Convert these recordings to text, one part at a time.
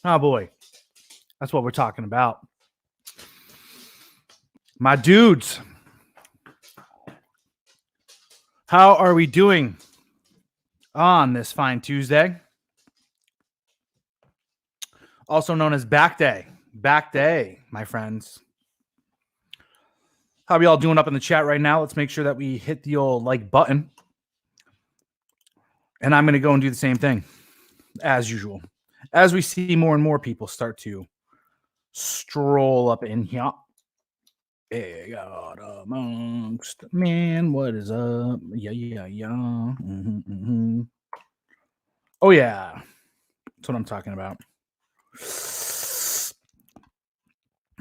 Oh boy, that's what we're talking about. My dudes, how are we doing on this fine Tuesday? Also known as Back Day. Back Day, my friends. How are y'all doing up in the chat right now? Let's make sure that we hit the old like button. And I'm going to go and do the same thing as usual. As we see more and more people start to stroll up in here. Hey, God amongst men, what is up? Yeah. Mm-hmm. Oh, yeah. That's what I'm talking about.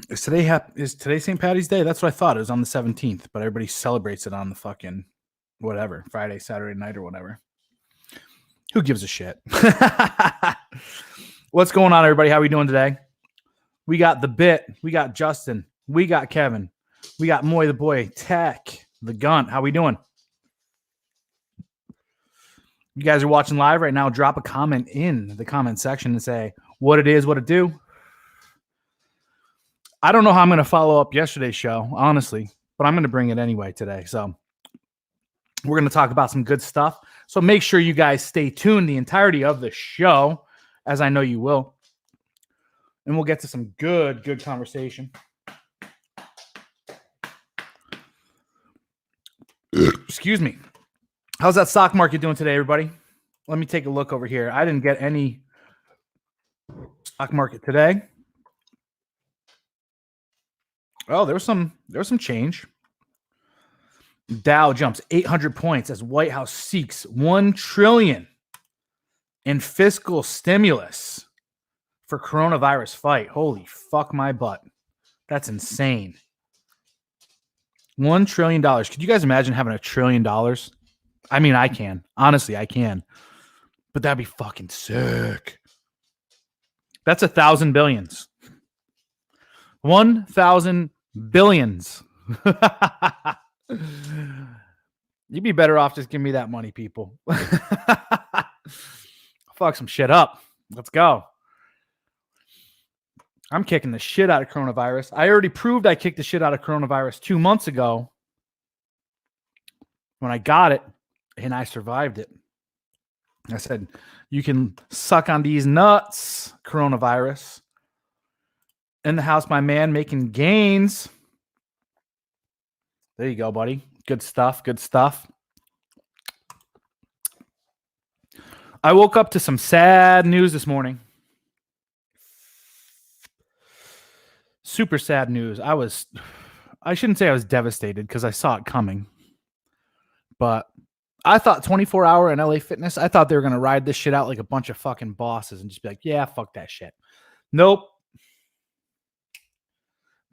Is today St. Patty's Day? That's what I thought. It was on the 17th, but everybody celebrates it on the fucking whatever, Friday, Saturday night or whatever. Who gives a shit? What's going on, everybody? How are we doing today? We got the Bit. We got Justin. We got Kevin. We got Moy the Boy. Tech. The Gunt. How we doing? You guys are watching live right now. Drop a comment in the comment section and say what it is, what it do. I don't know how I'm going to follow up yesterday's show, honestly, but I'm going to bring it anyway today. So we're going to talk about some good stuff. So make sure you guys stay tuned the entirety of the show, as I know you will. And we'll get to some good conversation. Excuse me. How's that stock market doing today, everybody? Let me take a look over here. I didn't get any stock market today. Oh, there was some change. Dow jumps 800 points as White House seeks $1 trillion in fiscal stimulus for coronavirus fight. Holy fuck my butt. That's insane. $1 trillion. Could you guys imagine having $1 trillion? I mean, I can. Honestly, I can. But that'd be fucking sick. That's 1,000 billions. 1,000 billions. You'd be better off just giving me that money, people. Fuck some shit up. Let's go. I'm kicking the shit out of coronavirus. I already proved I kicked the shit out of coronavirus 2 months ago when I got it and I survived it. I said, you can suck on these nuts, coronavirus. In the house, my man, making gains. There you go, buddy. Good stuff. Good stuff. I woke up to some sad news this morning. Super sad news. I shouldn't say I was devastated because I saw it coming. But I thought 24-hour and LA Fitness, I thought they were going to ride this shit out like a bunch of fucking bosses and just be like, yeah, fuck that shit. Nope.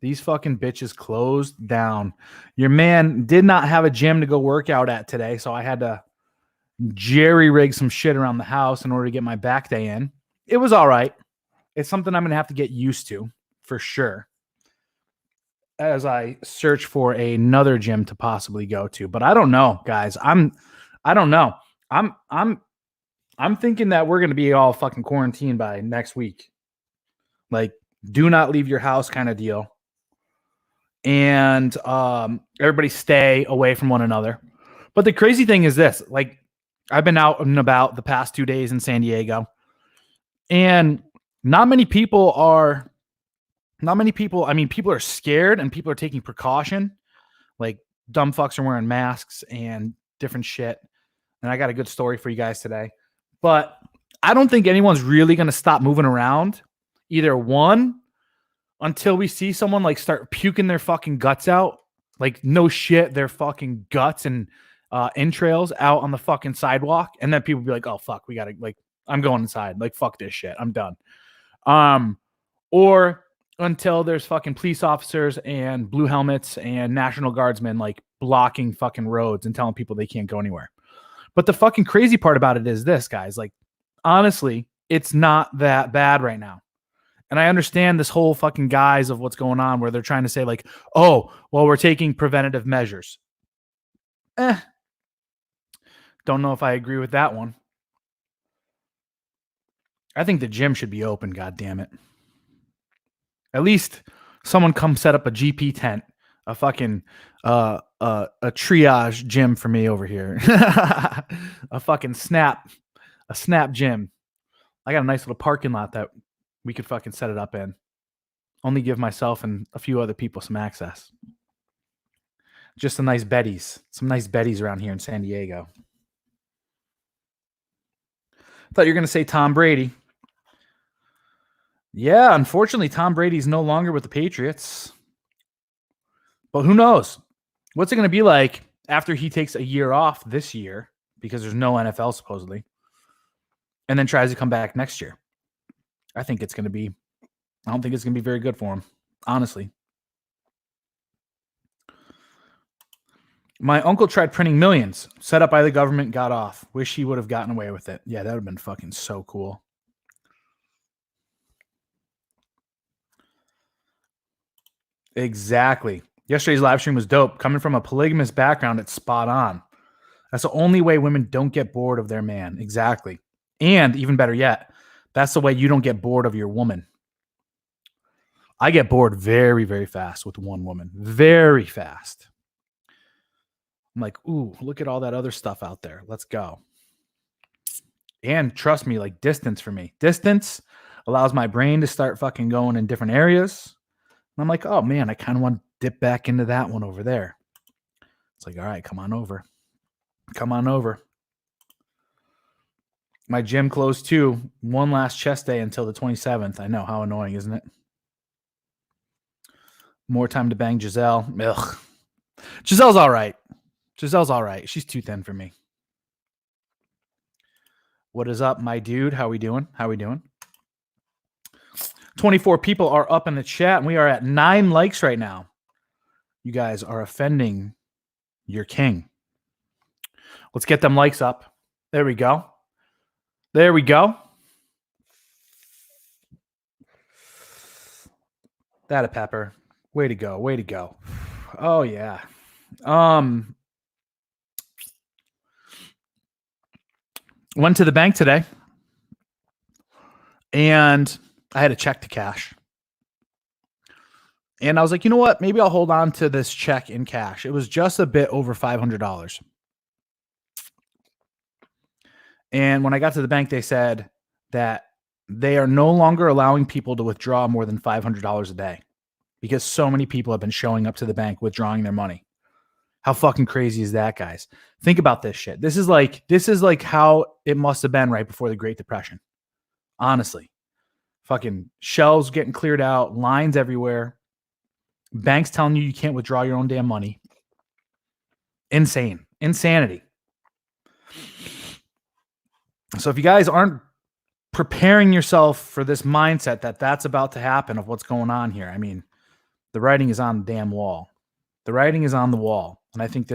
These fucking bitches closed down. Your man did not have a gym to go work out at today, so I had to jerry-rig some shit around the house in order to get my back day in. It was all right. It's something I'm going to have to get used to, for sure, as I search for another gym to possibly go to. But I don't know, guys. I don't know. I'm thinking that we're going to be all fucking quarantined by next week. Like, do not leave your house kind of deal. And everybody stay away from one another. But the crazy thing is this, like, I've been out and about the past 2 days in San Diego, and not many people are scared and people are taking precaution. Like, dumb fucks are wearing masks and different shit. And I got a good story for you guys today. But I don't think anyone's really going to stop moving around. Either one, until we see someone like start puking their fucking guts out, like no shit, their fucking guts and entrails out on the fucking sidewalk, and then people be like, "Oh fuck, we gotta like, I'm going inside. Like fuck this shit, I'm done." Or until there's fucking police officers and blue helmets and National Guardsmen like blocking fucking roads and telling people they can't go anywhere. But the fucking crazy part about it is this, guys. Like, honestly, it's not that bad right now. And I understand this whole fucking guise of what's going on where they're trying to say like, oh, well, we're taking preventative measures. Don't know if I agree with that one. I think the gym should be open, God damn it. At least someone come set up a GP tent, a fucking a triage gym for me over here. A fucking snap gym. I got a nice little parking lot that we could fucking set it up in. Only give myself and a few other people some access. Just some nice beddies around here in San Diego. Thought you were going to say Tom Brady. Yeah, unfortunately, Tom Brady's no longer with the Patriots. But who knows? What's it going to be like after he takes a year off this year, because there's no NFL supposedly, and then tries to come back next year? I don't think it's going to be very good for him, honestly. My uncle tried printing millions, set up by the government, got off. Wish he would have gotten away with it. Yeah, that would have been fucking so cool. Exactly. Yesterday's live stream was dope. Coming from a polygamous background, it's spot on. That's the only way women don't get bored of their man. Exactly. And even better yet, that's the way you don't get bored of your woman. I get bored very, very fast with one woman. Very fast. I'm like, ooh, look at all that other stuff out there. Let's go. And trust me, like distance for me. Distance allows my brain to start fucking going in different areas. And I'm like, oh man, I kind of want to dip back into that one over there. It's like, all right, come on over. Come on over. My gym closed too. One last chest day until the 27th. I know, how annoying, isn't it? More time to bang Giselle. Ugh. Giselle's all right. She's too thin for me. What is up, my dude? How we doing? 24 people are up in the chat, and we are at 9 likes right now. You guys are offending your king. Let's get them likes up. There we go. That a pepper. Way to go. Oh yeah. Went to the bank today, and I had a check to cash. And I was like, you know what? Maybe I'll hold on to this check in cash. It was just a bit over $500. And when I got to the bank, they said that they are no longer allowing people to withdraw more than $500 a day because so many people have been showing up to the bank withdrawing their money. How fucking crazy is that, guys? Think about this shit. This is like how it must have been right before the Great Depression. Honestly. Fucking shelves getting cleared out, lines everywhere. Banks telling you can't withdraw your own damn money. Insanity. So if you guys aren't preparing yourself for this mindset that that's about to happen of what's going on here, I mean, the writing is on the damn wall. The writing is on the wall. And I think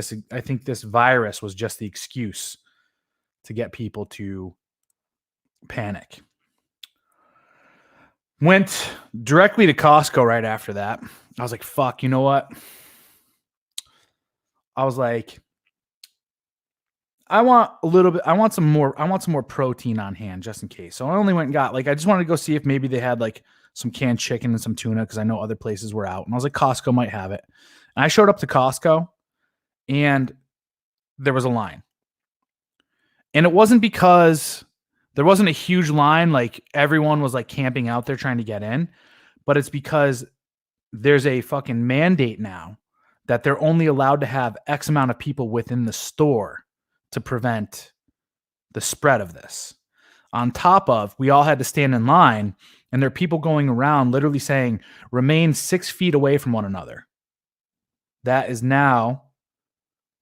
this virus was just the excuse to get people to panic. Went directly to Costco right after that. I was like, fuck, you know what? I was like, I want some more protein on hand just in case. So I only went and got, like, I just wanted to go see if maybe they had like some canned chicken and some tuna, because I know other places were out. And I was like, Costco might have it. And I showed up to Costco and there was a line. And it wasn't because there wasn't a huge line, like everyone was like camping out there trying to get in, but it's because there's a fucking mandate now that they're only allowed to have X amount of people within the store to prevent the spread of this. On top of, we all had to stand in line, and there are people going around literally saying, remain 6 feet away from one another. That is now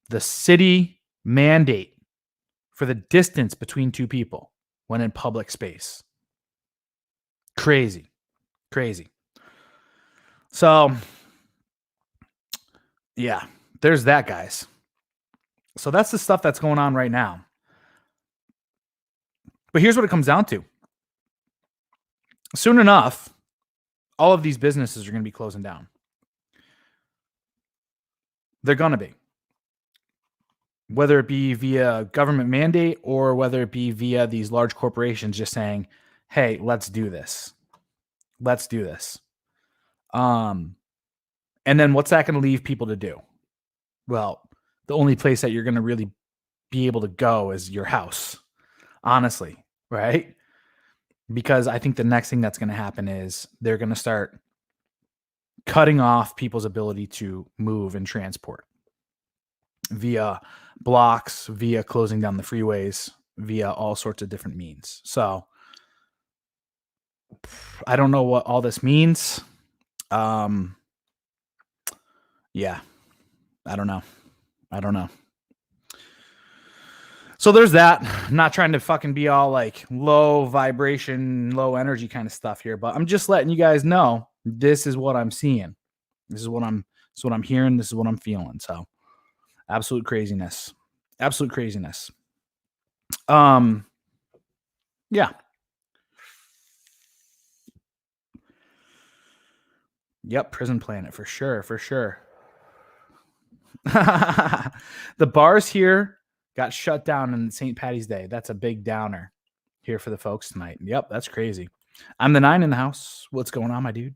the city mandate for the distance between two people when in public space. Crazy. So, yeah, there's that, guys. So that's the stuff that's going on right now. But here's what it comes down to. Soon enough, all of these businesses are going to be closing down. They're going to be. Whether it be via government mandate or whether it be via these large corporations just saying, hey, let's do this. Let's do this. And then what's that going to leave people to do? Well, the only place that you're going to really be able to go is your house, honestly, right? Because I think the next thing that's going to happen is they're going to start cutting off people's ability to move and transport via blocks, via closing down the freeways, via all sorts of different means. So I don't know what all this means. Yeah, I don't know. So there's that. I'm not trying to fucking be all like low vibration, low energy kind of stuff here, but I'm just letting you guys know this is what I'm seeing. This is what I'm hearing. This is what I'm feeling. So absolute craziness. Absolute craziness. Yeah. Yep, Prison Planet for sure. The bars here got shut down on St. Patty's Day. That's a big downer here for the folks tonight. Yep, that's crazy. I'm the 9 in the house. What's going on, my dude?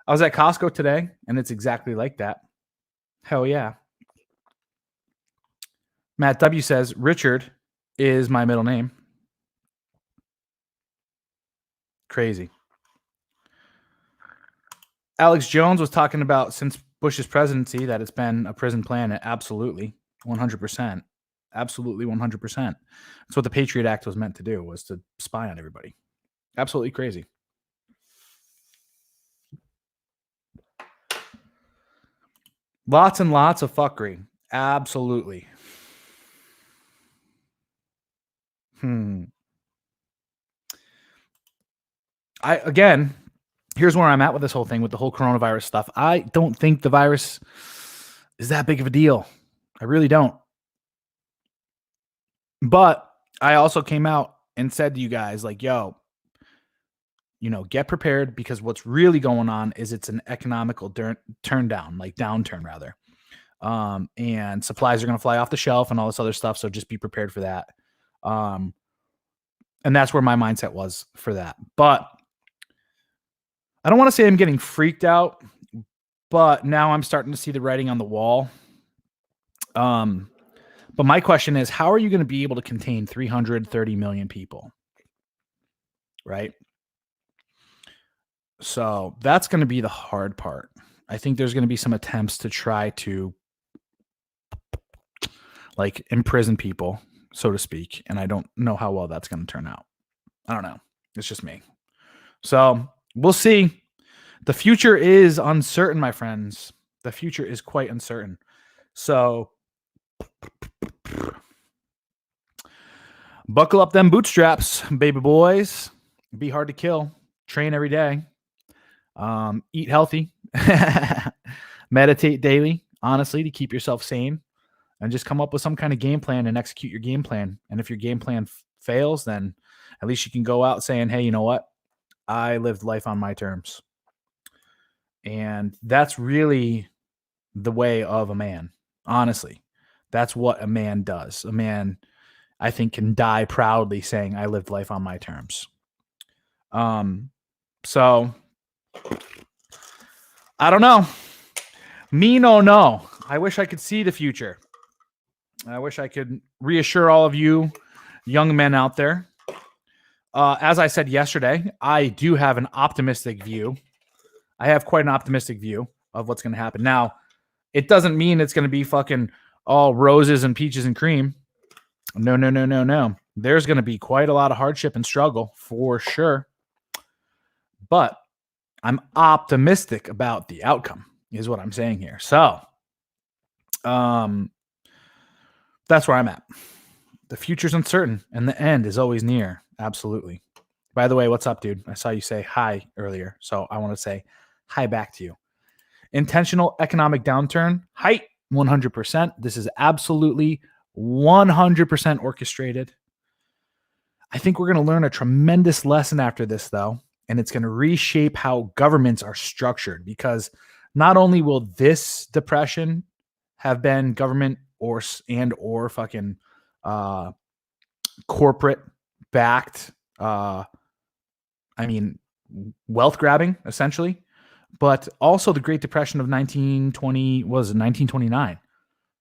I was at Costco today, and it's exactly like that. Hell yeah. Matt W says, Richard is my middle name. Crazy. Alex Jones was talking about since Bush's presidency that it's been a prison planet. Absolutely. 100%. Absolutely 100%. That's what the Patriot Act was meant to do, was to spy on everybody. Absolutely crazy. Lots and lots of fuckery. Absolutely. Again, here's where I'm at with this whole thing, with the whole coronavirus stuff. I don't think the virus is that big of a deal. I really don't. But I also came out and said to you guys, like, yo, get prepared, because what's really going on is it's an economical downturn rather. And supplies are going to fly off the shelf and all this other stuff. So just be prepared for that. And that's where my mindset was for that. But I don't want to say I'm getting freaked out, but now I'm starting to see the writing on the wall. But my question is, how are you going to be able to contain 330 million people? Right? So that's going to be the hard part. I think there's going to be some attempts to try to like imprison people, so to speak. And I don't know how well that's going to turn out. I don't know. It's just me. So we'll see. The future is uncertain, my friends. The future is quite uncertain. So buckle up them bootstraps, baby boys. Be hard to kill. Train every day. Eat healthy. Meditate daily, honestly, to keep yourself sane. And just come up with some kind of game plan and execute your game plan. And if your game plan fails, then at least you can go out saying, hey, you know what? I lived life on my terms. And that's really the way of a man. Honestly, that's what a man does. A man, I think, can die proudly saying, I lived life on my terms. So I don't know. Me no. I wish I could see the future. I wish I could reassure all of you young men out there. As I said yesterday, I do have an optimistic view. I have quite an optimistic view of what's going to happen. Now, it doesn't mean it's going to be fucking all roses and peaches and cream. No. There's going to be quite a lot of hardship and struggle for sure. But I'm optimistic about the outcome, is what I'm saying here. So, that's where I'm at. The future's uncertain and the end is always near. Absolutely. By the way, what's up, dude? I saw you say hi earlier, so I want to say hi back to you. Intentional economic downturn, height 100%. This is absolutely 100% orchestrated. I think we're going to learn a tremendous lesson after this, though, and it's going to reshape how governments are structured, because not only will this depression have been government or fucking corporate backed I mean, wealth grabbing, essentially, but also the Great Depression of 1929.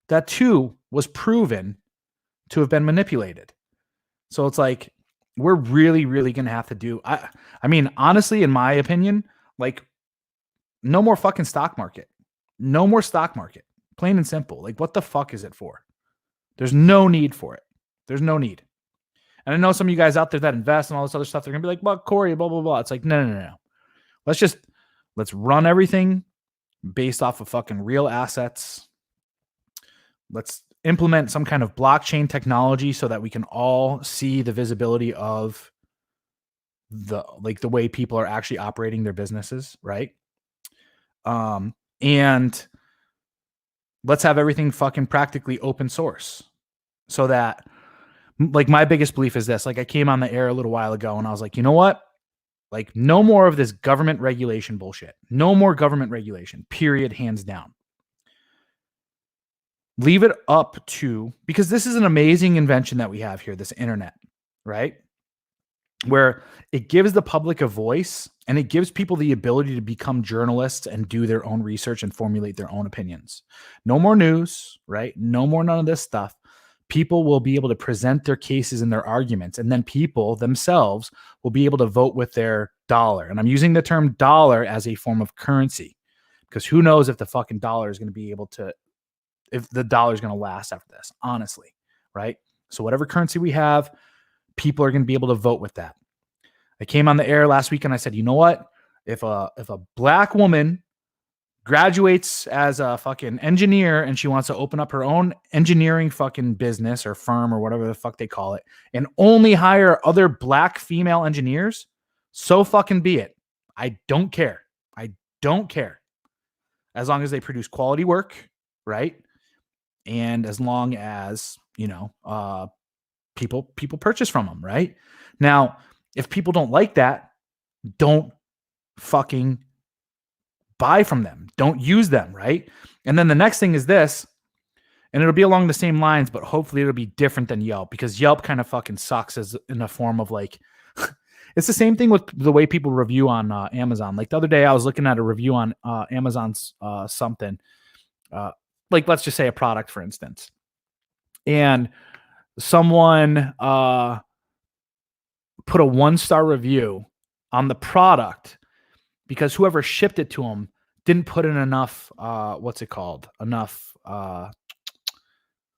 That too was proven to have been manipulated. So it's like, we're really, really going to have to do, I mean, honestly, in my opinion, like, no more fucking stock market. No more stock market. Plain and simple. Like, what the fuck is it for? There's no need for it. There's no need. And I know some of you guys out there that invest and all this other stuff, they're going to be like, well, Corey, blah, blah, blah. It's like, no. Let's run everything based off of fucking real assets. Let's implement some kind of blockchain technology so that we can all see the visibility of the way people are actually operating their businesses, right? And let's have everything fucking practically open source so that, like, my biggest belief is this. Like, I came on the air a little while ago and I was like, you know what? Like, no more of this government regulation bullshit. No more government regulation, period, hands down. Leave it up to, because this is an amazing invention that we have here, this internet, right? Where it gives the public a voice and it gives people the ability to become journalists and do their own research and formulate their own opinions. No more news, right? No more none of this stuff. People will be able to present their cases and their arguments, and then people themselves will be able to vote with their dollar. And I'm using the term dollar as a form of currency, because who knows if the fucking dollar is going to be able to, if the dollar is going to last after this, honestly, right? So whatever currency we have, people are going to be able to vote with that. I came on the air last week and I said, you know what? If a black woman graduates as a fucking engineer and she wants to open up her own engineering fucking business or firm or whatever the fuck they call it, and only hire other black female engineers, so fucking be it. I don't care. I don't care. As long as they produce quality work, right? And as long as, you know, people purchase from them, right? Now, if people don't like that, don't fucking buy from them. Don't use them, right? And then the next thing is this, and it'll be along the same lines, but hopefully it'll be different than Yelp, because Yelp kind of fucking sucks as in a form of like, it's the same thing with the way people review on Amazon. Like the other day I was looking at a review on Amazon's something, like let's just say a product, for instance. And someone put a 1-star review on the product because whoever shipped it to them didn't put in enough, enough, or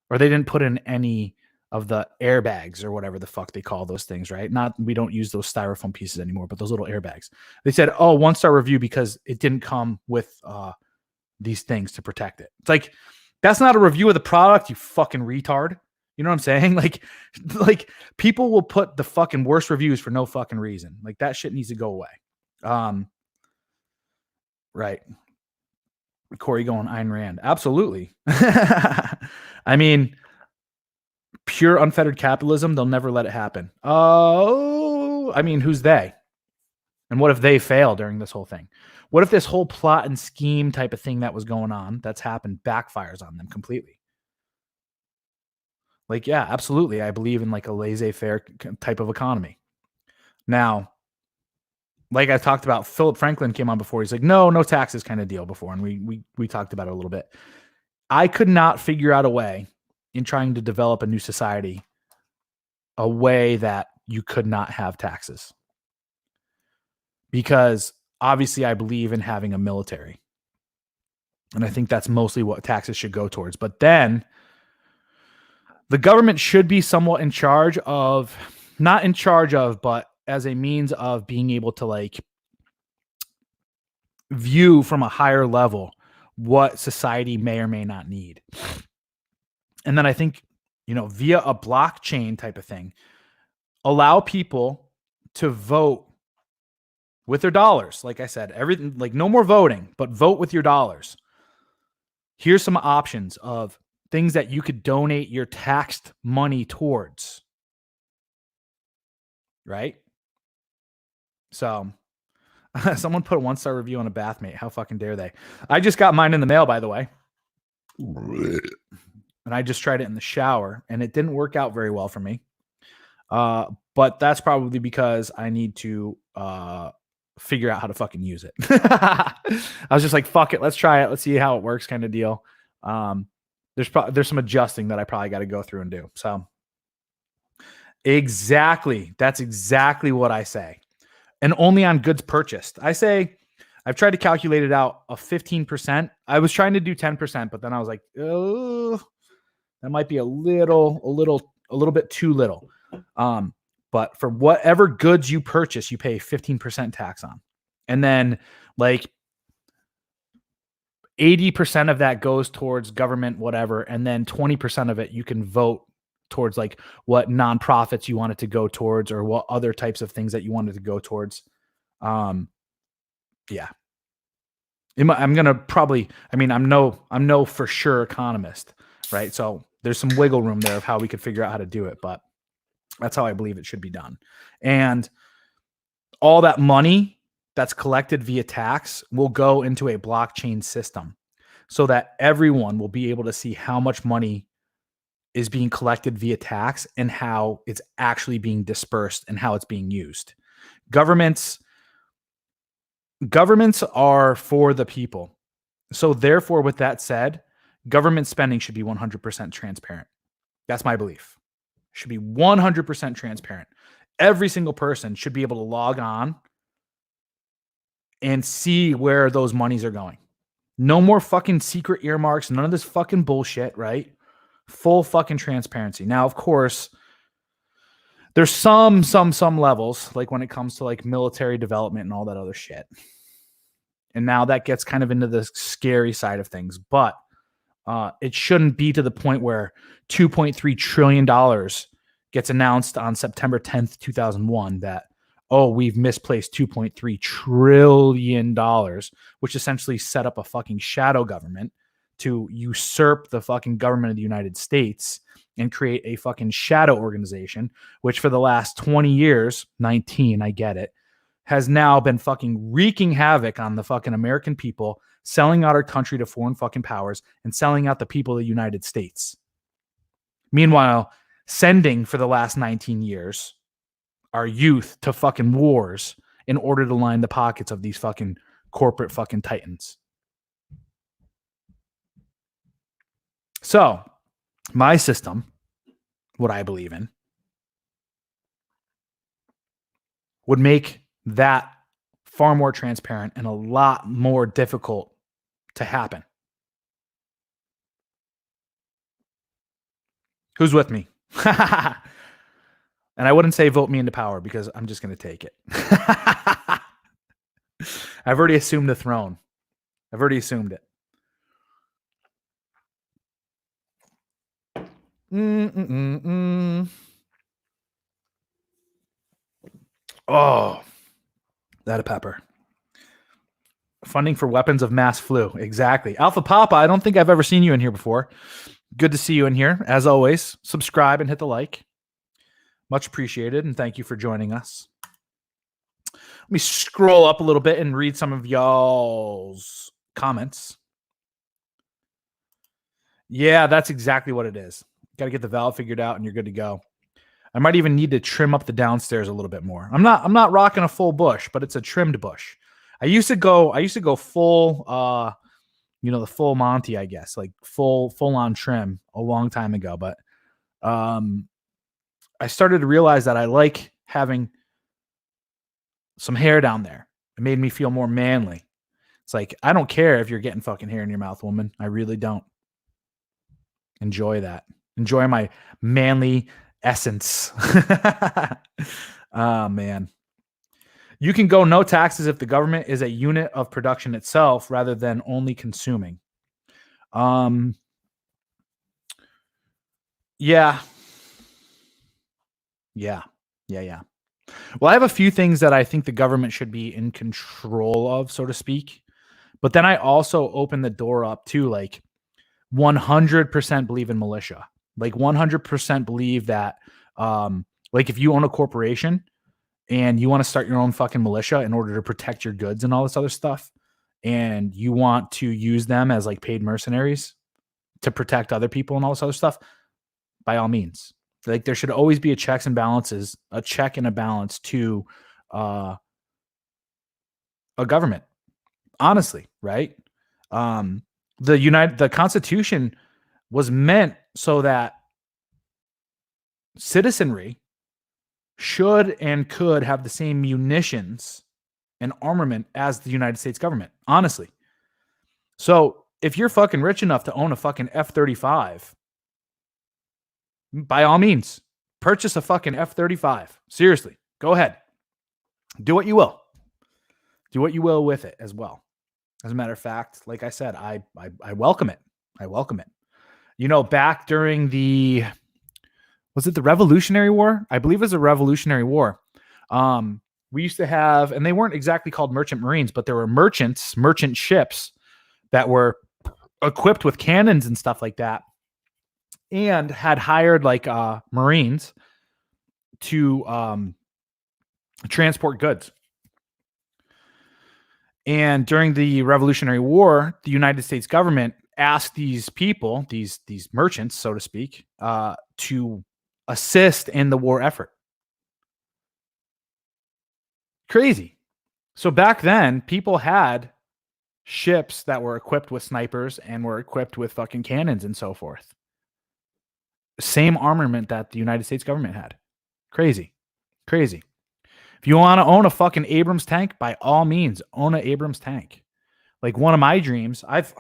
they didn't put in any of the airbags or whatever the fuck they call those things, right? We don't use those styrofoam pieces anymore, but those little airbags. They said, oh, 1-star review because it didn't come with these things to protect it. It's like, that's not a review of the product, you fucking retard. You know what I'm saying? Like people will put the fucking worst reviews for no fucking reason. Like that shit needs to go away. Right. Corey going Ayn Rand. Absolutely. I mean, pure unfettered capitalism, they'll never let it happen. Oh, I mean, who's they? And what if they fail during this whole thing? What if this whole plot and scheme type of thing that was going on, that's happened, backfires on them completely? Like, yeah, absolutely. I believe in like a laissez-faire type of economy. Now, like I talked about, Philip Franklin came on before. He's like, no taxes kind of deal before. And we talked about it a little bit. I could not figure out a way in trying to develop a new society, a way that you could not have taxes. Because obviously I believe in having a military. And I think that's mostly what taxes should go towards. But then the government should be somewhat in charge of, not in charge of, but as a means of being able to like view from a higher level what society may or may not need. And then I think, you know, via a blockchain type of thing, allow people to vote with their dollars. Like I said, everything, like no more voting, but vote with your dollars. Here's some options of things that you could donate your taxed money towards. Right? So someone put a 1-star review on a bathmate. How fucking dare they? I just got mine in the mail, by the way. And I just tried it in the shower and it didn't work out very well for me. but that's probably because I need to figure out how to fucking use it. I was just like, fuck it, let's try it, let's see how it works, kind of deal. There's some adjusting that I probably got to go through and do. So exactly, that's exactly what I say. And only on goods purchased. I say I've tried to calculate it out of 15%. I was trying to do 10%, but then I was like, oh, that might be a little bit too little. But for whatever goods you purchase, you pay 15% tax on. And then like 80% of that goes towards government, whatever. And then 20% of it, you can vote towards like what nonprofits you want it to go towards or what other types of things that you wanted to go towards. Yeah. I'm going to probably, I mean, I'm no for sure economist, right? So there's some wiggle room there of how we could figure out how to do it, but that's how I believe it should be done. And all that money that's collected via tax will go into a blockchain system so that everyone will be able to see how much money is being collected via tax and how it's actually being dispersed and how it's being used. Governments are for the people. So therefore, with that said, government spending should be 100% transparent. That's my belief. It should be 100% transparent. Every single person should be able to log on and see where those monies are going. No more fucking secret earmarks, none of this fucking bullshit, right? Full fucking transparency. Now, of course, there's some levels, like when it comes to like military development and all that other shit. And now that gets kind of into the scary side of things, but it shouldn't be to the point where $2.3 trillion gets announced on September 10th, 2001 that, oh, we've misplaced $2.3 trillion, which essentially set up a fucking shadow government to usurp the fucking government of the United States and create a fucking shadow organization, which for the last 20 years, 19, I get it, has now been fucking wreaking havoc on the fucking American people, selling out our country to foreign fucking powers and selling out the people of the United States. Meanwhile, sending for the last 19 years our youth to fucking wars in order to line the pockets of these fucking corporate fucking titans. So, my system, what I believe in, would make that far more transparent and a lot more difficult to happen. Who's with me? And I wouldn't say vote me into power because I'm just going to take it. I've already assumed the throne. I've already assumed it. Oh, that a pepper. Funding for weapons of mass flu. Exactly. Alpha Papa, I don't think I've ever seen you in here before. Good to see you in here. As always, subscribe and hit the like. Much appreciated, and thank you for joining us. Let me scroll up a little bit and read some of y'all's comments. Yeah, that's exactly what it is. Got to get the valve figured out, and you're good to go. I might even need to trim up the downstairs a little bit more. I'm not rocking a full bush, but it's a trimmed bush. I used to go full, the full Monty, I guess, like full on trim a long time ago. But I started to realize that I like having some hair down there. It made me feel more manly. It's like, I don't care if you're getting fucking hair in your mouth, woman. I really don't. Enjoy that. Enjoy my manly essence. Oh, man. You can go no taxes if the government is a unit of production itself rather than only consuming. Yeah. Well, I have a few things that I think the government should be in control of, so to speak. But then I also open the door up to like 100% believe in militia. Like 100% believe that like if you own a corporation and you want to start your own fucking militia in order to protect your goods and all this other stuff, and you want to use them as like paid mercenaries to protect other people and all this other stuff, by all means, Like there should always be a check and a balance to a government. Honestly, right? The Constitution was meant so that citizenry should and could have the same munitions and armament as the United States government. Honestly. So if you're fucking rich enough to own a fucking F-35, by all means, purchase a fucking F-35. Seriously, go ahead. Do what you will. Do what you will with it as well. As a matter of fact, like I said, I welcome it. I welcome it. You know, back during was it the Revolutionary War? I believe it was a Revolutionary War. We used to have, and they weren't exactly called merchant marines, but there were merchant ships that were equipped with cannons and stuff like that, and had hired like Marines to transport goods. And during the Revolutionary War, the United States government asked these people, these merchants, so to speak, to assist in the war effort. Crazy. So back then, people had ships that were equipped with snipers and were equipped with fucking cannons and so forth. Same armament that the United States government had. Crazy. Crazy. If you want to own a fucking Abrams tank, by all means, own an Abrams tank. Like one of my dreams, I've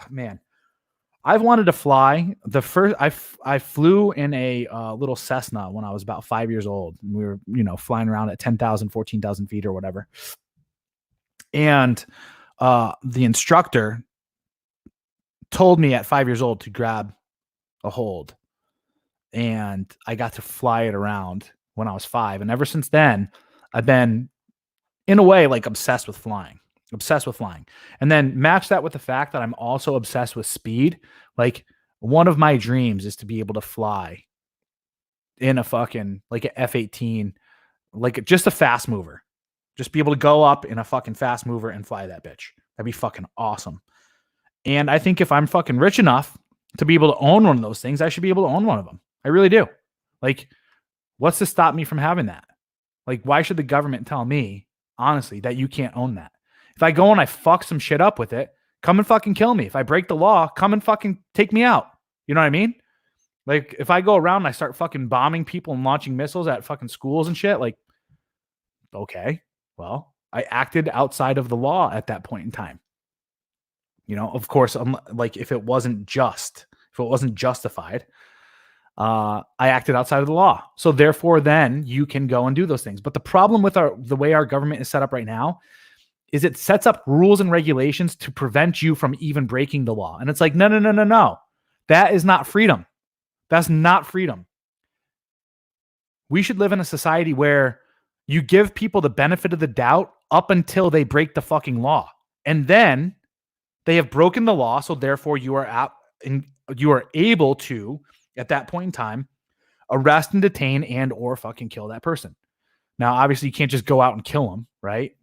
wanted to fly. I flew in a little Cessna when I was about 5 years old. And we were, flying around at 10,000, 14,000 feet or whatever. And the instructor told me at 5 years old to grab a hold. And I got to fly it around when I was 5. And ever since then, I've been, in a way, like obsessed with flying. And then match that with the fact that I'm also obsessed with speed. Like one of my dreams is to be able to fly in a fucking, like an F-18, like just a fast mover. Just be able to go up in a fucking fast mover and fly that bitch. That'd be fucking awesome. And I think if I'm fucking rich enough to be able to own one of those things, I should be able to own one of them. I really do. Like, what's to stop me from having that? Like, why should the government tell me, honestly, that you can't own that? If I go and I fuck some shit up with it, come and fucking kill me. If I break the law, come and fucking take me out. You know what I mean? Like, if I go around and I start fucking bombing people and launching missiles at fucking schools and shit, like, okay, well, I acted outside of the law at that point in time. Of course, like, if it wasn't justified, I acted outside of the law. So therefore, then you can go and do those things. But the problem with the way our government is set up right now is it sets up rules and regulations to prevent you from even breaking the law. And it's like, no. That is not freedom. That's not freedom. We should live in a society where you give people the benefit of the doubt up until they break the fucking law. And then they have broken the law. So therefore you are able to, at that point in time, arrest and detain and or fucking kill that person. Now, obviously, you can't just go out and kill them, right?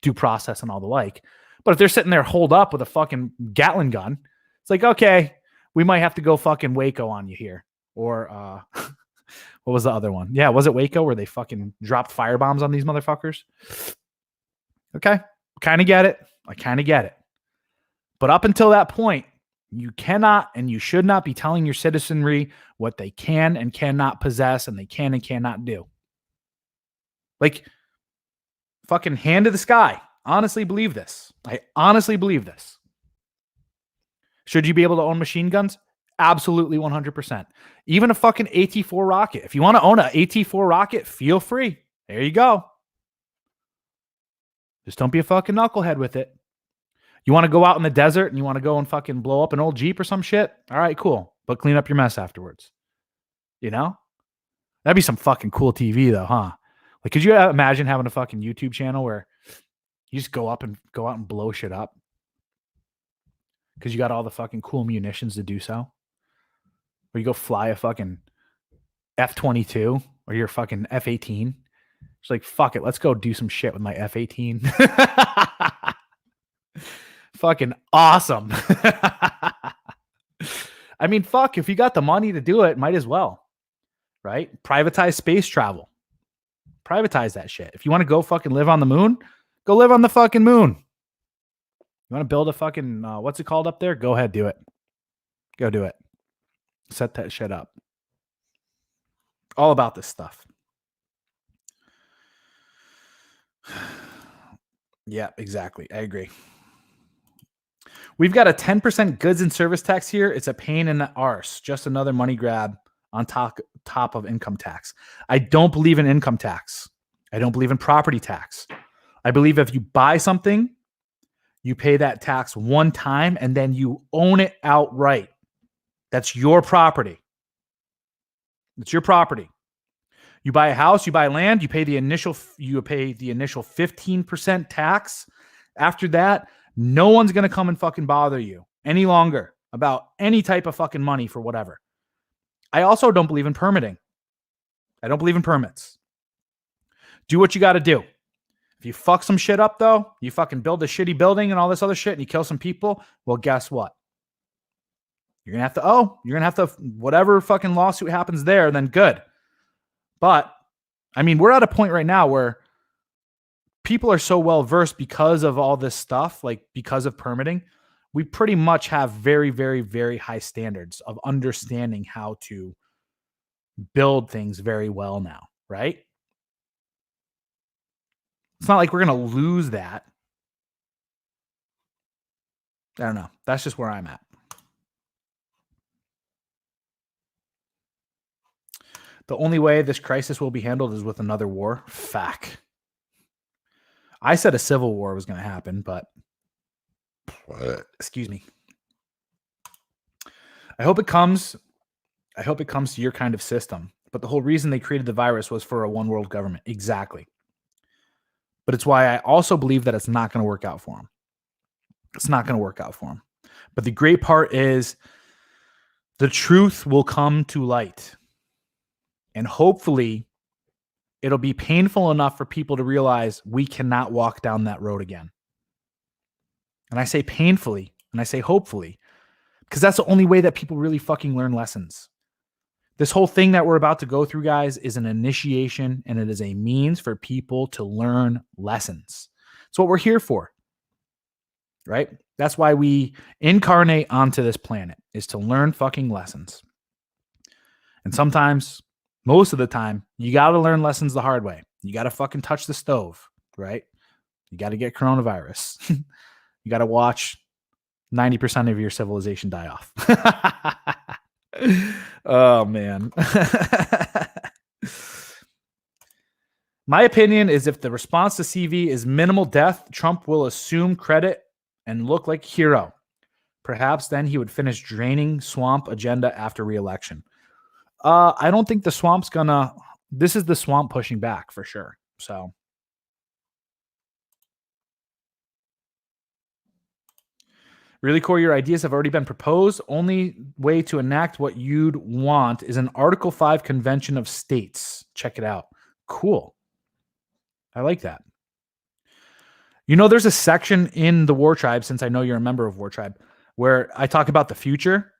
Due process and all the like. But if they're sitting there holed up with a fucking Gatling gun, it's like, okay, we might have to go fucking Waco on you here. Or what was the other one? Yeah, was it Waco where they fucking dropped firebombs on these motherfuckers? Okay, I kind of get it. But up until that point, you cannot and you should not be telling your citizenry what they can and cannot possess and they can and cannot do. Like, fucking hand to the sky. Honestly believe this. I honestly believe this. Should you be able to own machine guns? Absolutely 100%. Even a fucking AT-4 rocket. If you want to own an AT-4 rocket, feel free. There you go. Just don't be a fucking knucklehead with it. You want to go out in the desert and you want to go and fucking blow up an old Jeep or some shit? All right, cool. But clean up your mess afterwards. That'd be some fucking cool TV though, huh? Like, could you imagine having a fucking YouTube channel where you just go out and blow shit up? Because you got all the fucking cool munitions to do so. Or you go fly a fucking F-22 or your fucking F-18. It's like, fuck it. Let's go do some shit with my F-18. Fucking awesome. I mean, fuck, if you got the money to do it, might as well. right? Privatize space travel. Privatize that shit. If you want to go fucking live on the moon, go live on the fucking moon. You want to build a fucking, what's it called up there? Go ahead, do it. Go do it. Set that shit up. All about this stuff. Yeah, exactly. I agree. We've got a 10% goods and service tax here. It's a pain in the arse. Just another money grab on top of income tax. I don't believe in income tax. I don't believe in property tax. I believe if you buy something, you pay that tax one time and then you own it outright. That's your property. It's your property. You buy a house, you buy land, you pay the initial 15% tax. After that, no one's going to come and fucking bother you any longer about any type of fucking money for whatever. I also don't believe in permitting. I don't believe in permits. Do what you got to do. If you fuck some shit up, though, you fucking build a shitty building and all this other shit and you kill some people, well, guess what? You're going to have to, whatever fucking lawsuit happens there, then good. But, I mean, we're at a point right now where people are so well versed because of all this stuff, like because of permitting. We pretty much have very, very, very high standards of understanding how to build things very well now, right? It's not like we're going to lose that. I don't know. That's just where I'm at. The only way this crisis will be handled is with another war. Fuck. I said a civil war was going to happen, but excuse me. I hope it comes to your kind of system. But the whole reason they created the virus was for a one world government. Exactly. But it's why I also believe that it's not going to work out for them. It's not going to work out for them. But the great part is the truth will come to light. And hopefully it'll be painful enough for people to realize we cannot walk down that road again. And I say painfully, and I say hopefully, because that's the only way that people really fucking learn lessons. This whole thing that we're about to go through, guys, is an initiation, and it is a means for people to learn lessons. It's what we're here for, right? That's why we incarnate onto this planet, is to learn fucking lessons. And sometimes, most of the time, you got to learn lessons the hard way. You got to fucking touch the stove, right? You got to get coronavirus. You got to watch 90% of your civilization die off. Oh, man. My opinion is if the response to CV is minimal death, Trump will assume credit and look like a hero. Perhaps then he would finish draining swamp agenda after re-election. I don't think the swamp's gonna... This is the swamp pushing back for sure. So... Really, Corey, your ideas have already been proposed. Only way to enact what you'd want is an Article 5 Convention of States. Check it out. Cool. I like that. You know, there's a section in the WarTribe, since I know you're a member of WarTribe, where I talk about the future.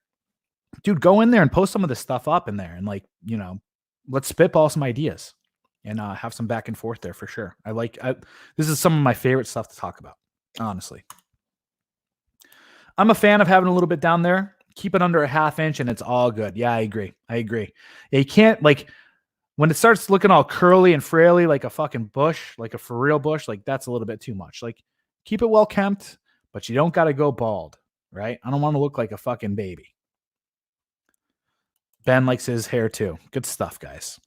Dude, go in there and post some of this stuff up in there. And like, you know, let's spitball some ideas and have some back and forth there for sure. This is some of my favorite stuff to talk about, honestly. I'm a fan of having a little bit down there. Keep it under a half inch and it's all good. Yeah, I agree. Yeah, you can't, like, when it starts looking all curly and fraily like a fucking bush, like a for real bush, like that's a little bit too much. Like, keep it well kempt, but you don't got to go bald, right? I don't want to look like a fucking baby. Ben likes his hair too. Good stuff, guys.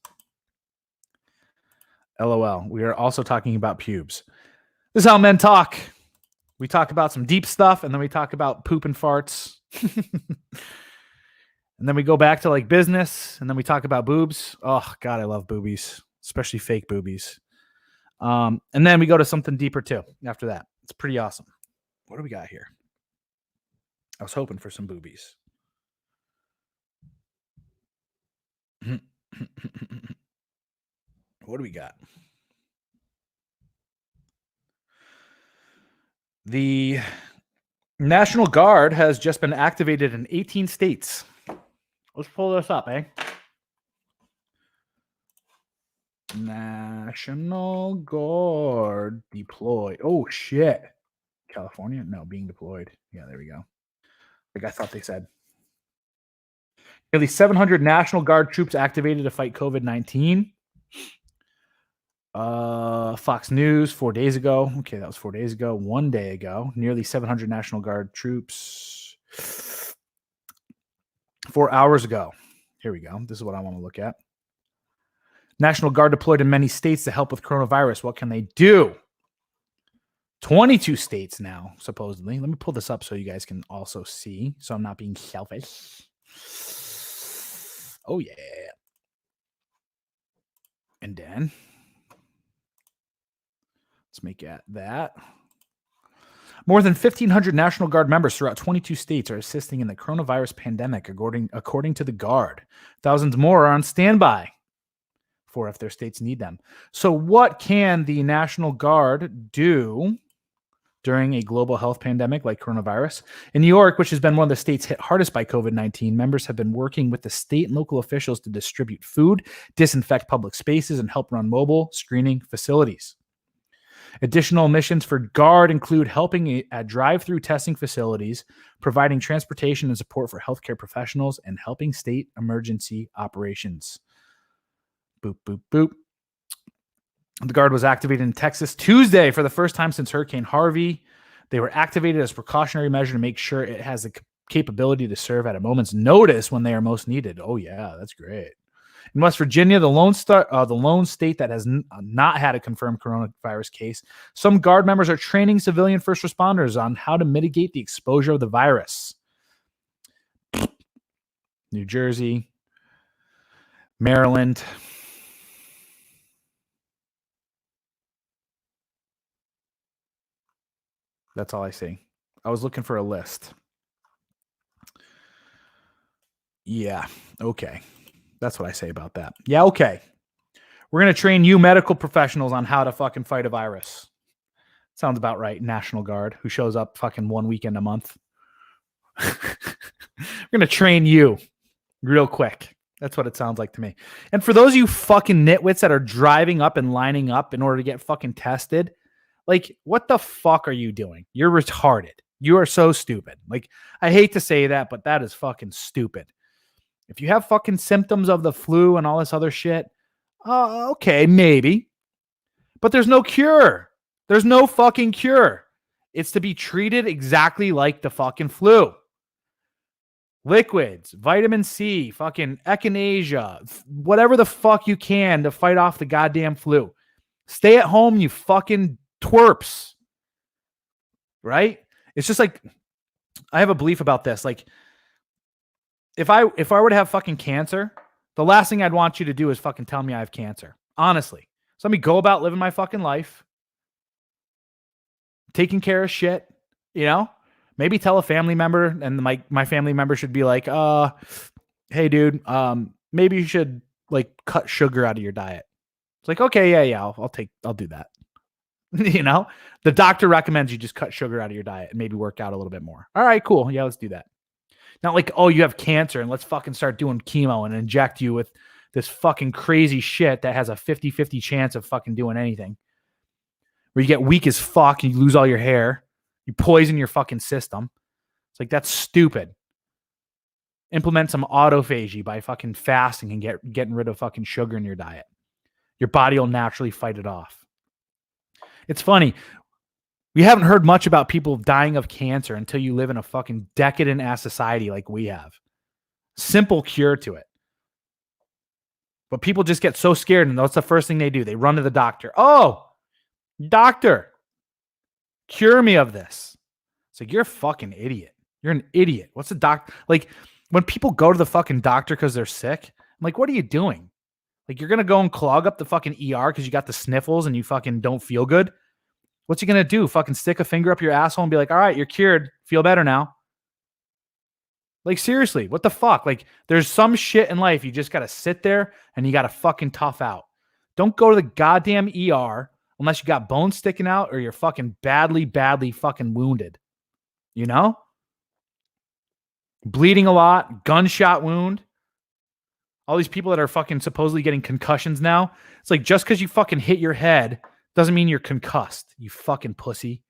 LOL. We are also talking about pubes. This is how men talk. We talk about some deep stuff, and then we talk about poop and farts. And then we go back to like business, and then we talk about boobs. Oh, God, I love boobies, especially fake boobies. And then we go to something deeper too after that. It's pretty awesome. What do we got here? I was hoping for some boobies. What do we got? The National Guard has just been activated in 18 states. Let's pull this up, eh? National Guard deployed. Oh, shit. California? No, being deployed. Yeah, there we go. Like I thought they said. Nearly 700 National Guard troops activated to fight COVID-19. Fox News 4 days ago. Okay, that was 4 days ago. 1 day ago, nearly 700 National Guard troops. 4 hours ago. Here we go. This is what I want to look at. National Guard deployed in many states to help with coronavirus. What can they do? 22 states now, supposedly. Let me pull this up so you guys can also see, so I'm not being selfish. Oh, yeah. And then let's make it that. More than 1,500 National Guard members throughout 22 states are assisting in the coronavirus pandemic, according to the Guard. Thousands more are on standby for if their states need them. So what can the National Guard do during a global health pandemic like coronavirus? In New York, which has been one of the states hit hardest by COVID-19, members have been working with the state and local officials to distribute food, disinfect public spaces, and help run mobile screening facilities. Additional missions for Guard include helping at drive-through testing facilities, providing transportation and support for healthcare professionals, and helping state emergency operations. Boop, boop, boop. The Guard was activated in Texas Tuesday for the first time since Hurricane Harvey. They were activated as a precautionary measure to make sure it has the capability to serve at a moment's notice when they are most needed. Oh, yeah, that's great. In West Virginia, the lone state that has not had a confirmed coronavirus case, some Guard members are training civilian first responders on how to mitigate the exposure of the virus. New Jersey, Maryland. That's all I see. I was looking for a list. Yeah, okay. That's what I say about that. Yeah, okay. We're going to train you medical professionals on how to fucking fight a virus. Sounds about right. National Guard, who shows up fucking 1 weekend a month. We're going to train you real quick. That's what it sounds like to me. And for those of you fucking nitwits that are driving up and lining up in order to get fucking tested, like, what the fuck are you doing? You're retarded. You are so stupid. Like, I hate to say that, but that is fucking stupid. If you have fucking symptoms of the flu and all this other shit, okay, maybe. But there's no cure. There's no fucking cure. It's to be treated exactly like the fucking flu. Liquids, vitamin C, fucking echinacea, whatever the fuck you can to fight off the goddamn flu. Stay at home, you fucking twerps. Right? It's just like, I have a belief about this. Like, if I were to have fucking cancer, the last thing I'd want you to do is fucking tell me I have cancer. Honestly. So let me go about living my fucking life, taking care of shit, you know? Maybe tell a family member, and my family member should be like, hey dude, maybe you should like cut sugar out of your diet. It's like, okay, yeah, I'll do that. You know, the doctor recommends you just cut sugar out of your diet and maybe work out a little bit more. All right, cool. Yeah, let's do that. Not like, oh, you have cancer and let's fucking start doing chemo and inject you with this fucking crazy shit that has a 50-50 chance of fucking doing anything. Where you get weak as fuck and you lose all your hair. You poison your fucking system. It's like, that's stupid. Implement some autophagy by fucking fasting and getting rid of fucking sugar in your diet. Your body will naturally fight it off. It's funny. We haven't heard much about people dying of cancer until you live in a fucking decadent ass society like we have. Simple cure to it. But people just get so scared, and that's the first thing they do. They run to the doctor. Oh, doctor, cure me of this. It's like, you're a fucking idiot. You're an idiot. What's the doctor? Like, when people go to the fucking doctor because they're sick, I'm like, what are you doing? Like, you're going to go and clog up the fucking ER because you got the sniffles and you fucking don't feel good? What's he going to do? Fucking stick a finger up your asshole and be like, all right, you're cured. Feel better now. Like, seriously, what the fuck? Like, there's some shit in life you just got to sit there and you got to fucking tough out. Don't go to the goddamn ER unless you got bones sticking out or you're fucking badly fucking wounded. You know? Bleeding a lot, gunshot wound. All these people that are fucking supposedly getting concussions now. It's like, just because you fucking hit your head doesn't mean you're concussed, you fucking pussy.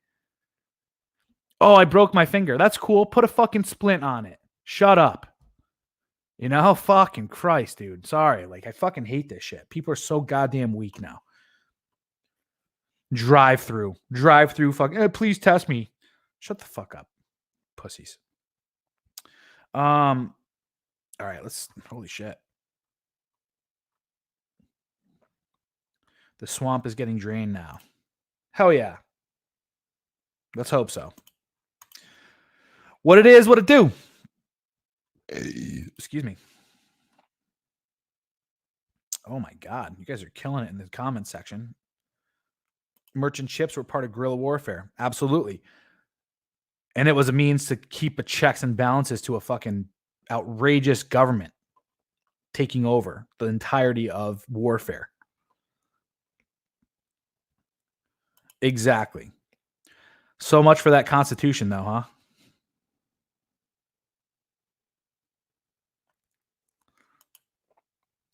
Oh, I broke my finger. That's cool. Put a fucking splint on it. Shut up. You know, fucking Christ, dude. Sorry. Like, I fucking hate this shit. People are so goddamn weak now. Drive through. Fucking, please test me. Shut the fuck up, pussies. All right, holy shit. The swamp is getting drained now. Hell yeah. Let's hope so. What it is, what it do. Excuse me. Oh my God. You guys are killing it in the comment section. Merchant ships were part of guerrilla warfare. Absolutely. And it was a means to keep a checks and balances to a fucking outrageous government taking over the entirety of warfare. Exactly. So much for that Constitution, though, huh?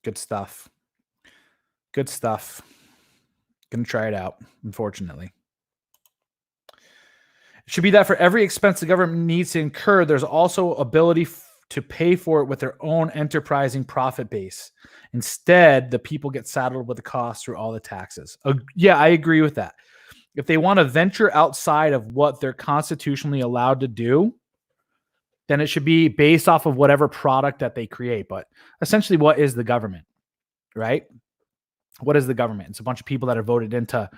Good stuff. Good stuff. Gonna try it out, unfortunately. It should be that for every expense the government needs to incur, there's also ability to pay for it with their own enterprising profit base. Instead, the people get saddled with the cost through all the taxes. Yeah, I agree with that. If they want to venture outside of what they're constitutionally allowed to do, then it should be based off of whatever product that they create. But essentially, what is the government, right? What is the government? It's a bunch of people that are voted in to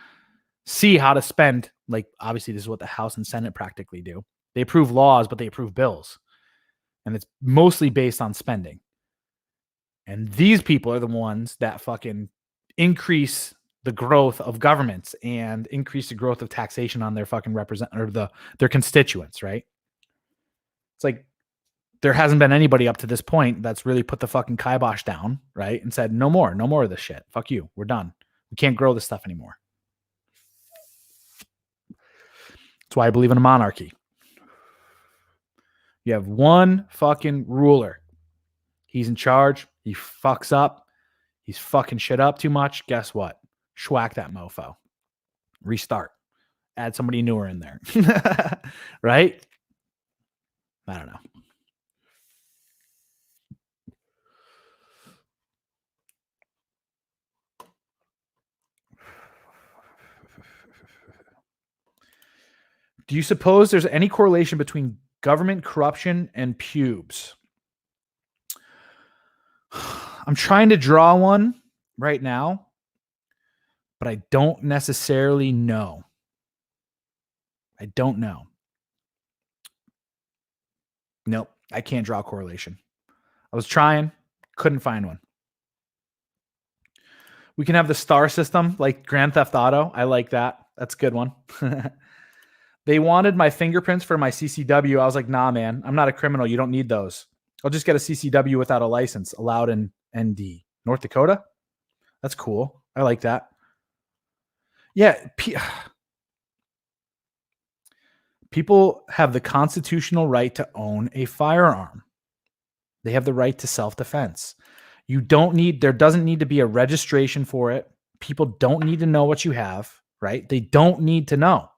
see how to spend. Like, obviously, this is what the House and Senate practically do. They approve laws, but they approve bills. And it's mostly based on spending. And these people are the ones that fucking increase the growth of governments and increase the growth of taxation on their fucking their constituents, right? It's like there hasn't been anybody up to this point that's really put the fucking kibosh down, right? And said, no more of this shit. Fuck you. We're done. We can't grow this stuff anymore. That's why I believe in a monarchy. You have one fucking ruler. He's in charge. He fucks up. He's fucking shit up too much. Guess what? Schwack that mofo. Restart. Add somebody newer in there. Right? I don't know. Do you suppose there's any correlation between government corruption and pubes? I'm trying to draw one right now, but I don't necessarily know. I don't know. Nope, I can't draw a correlation. I was trying, couldn't find one. We can have the star system like Grand Theft Auto. I like that. That's a good one. They wanted my fingerprints for my CCW. I was like, nah, man, I'm not a criminal. You don't need those. I'll just get a CCW without a license, allowed in ND. North Dakota? That's cool. I like that. Yeah. People have the constitutional right to own a firearm. They have the right to self-defense. There doesn't need to be a registration for it. People don't need to know what you have, right? They don't need to know.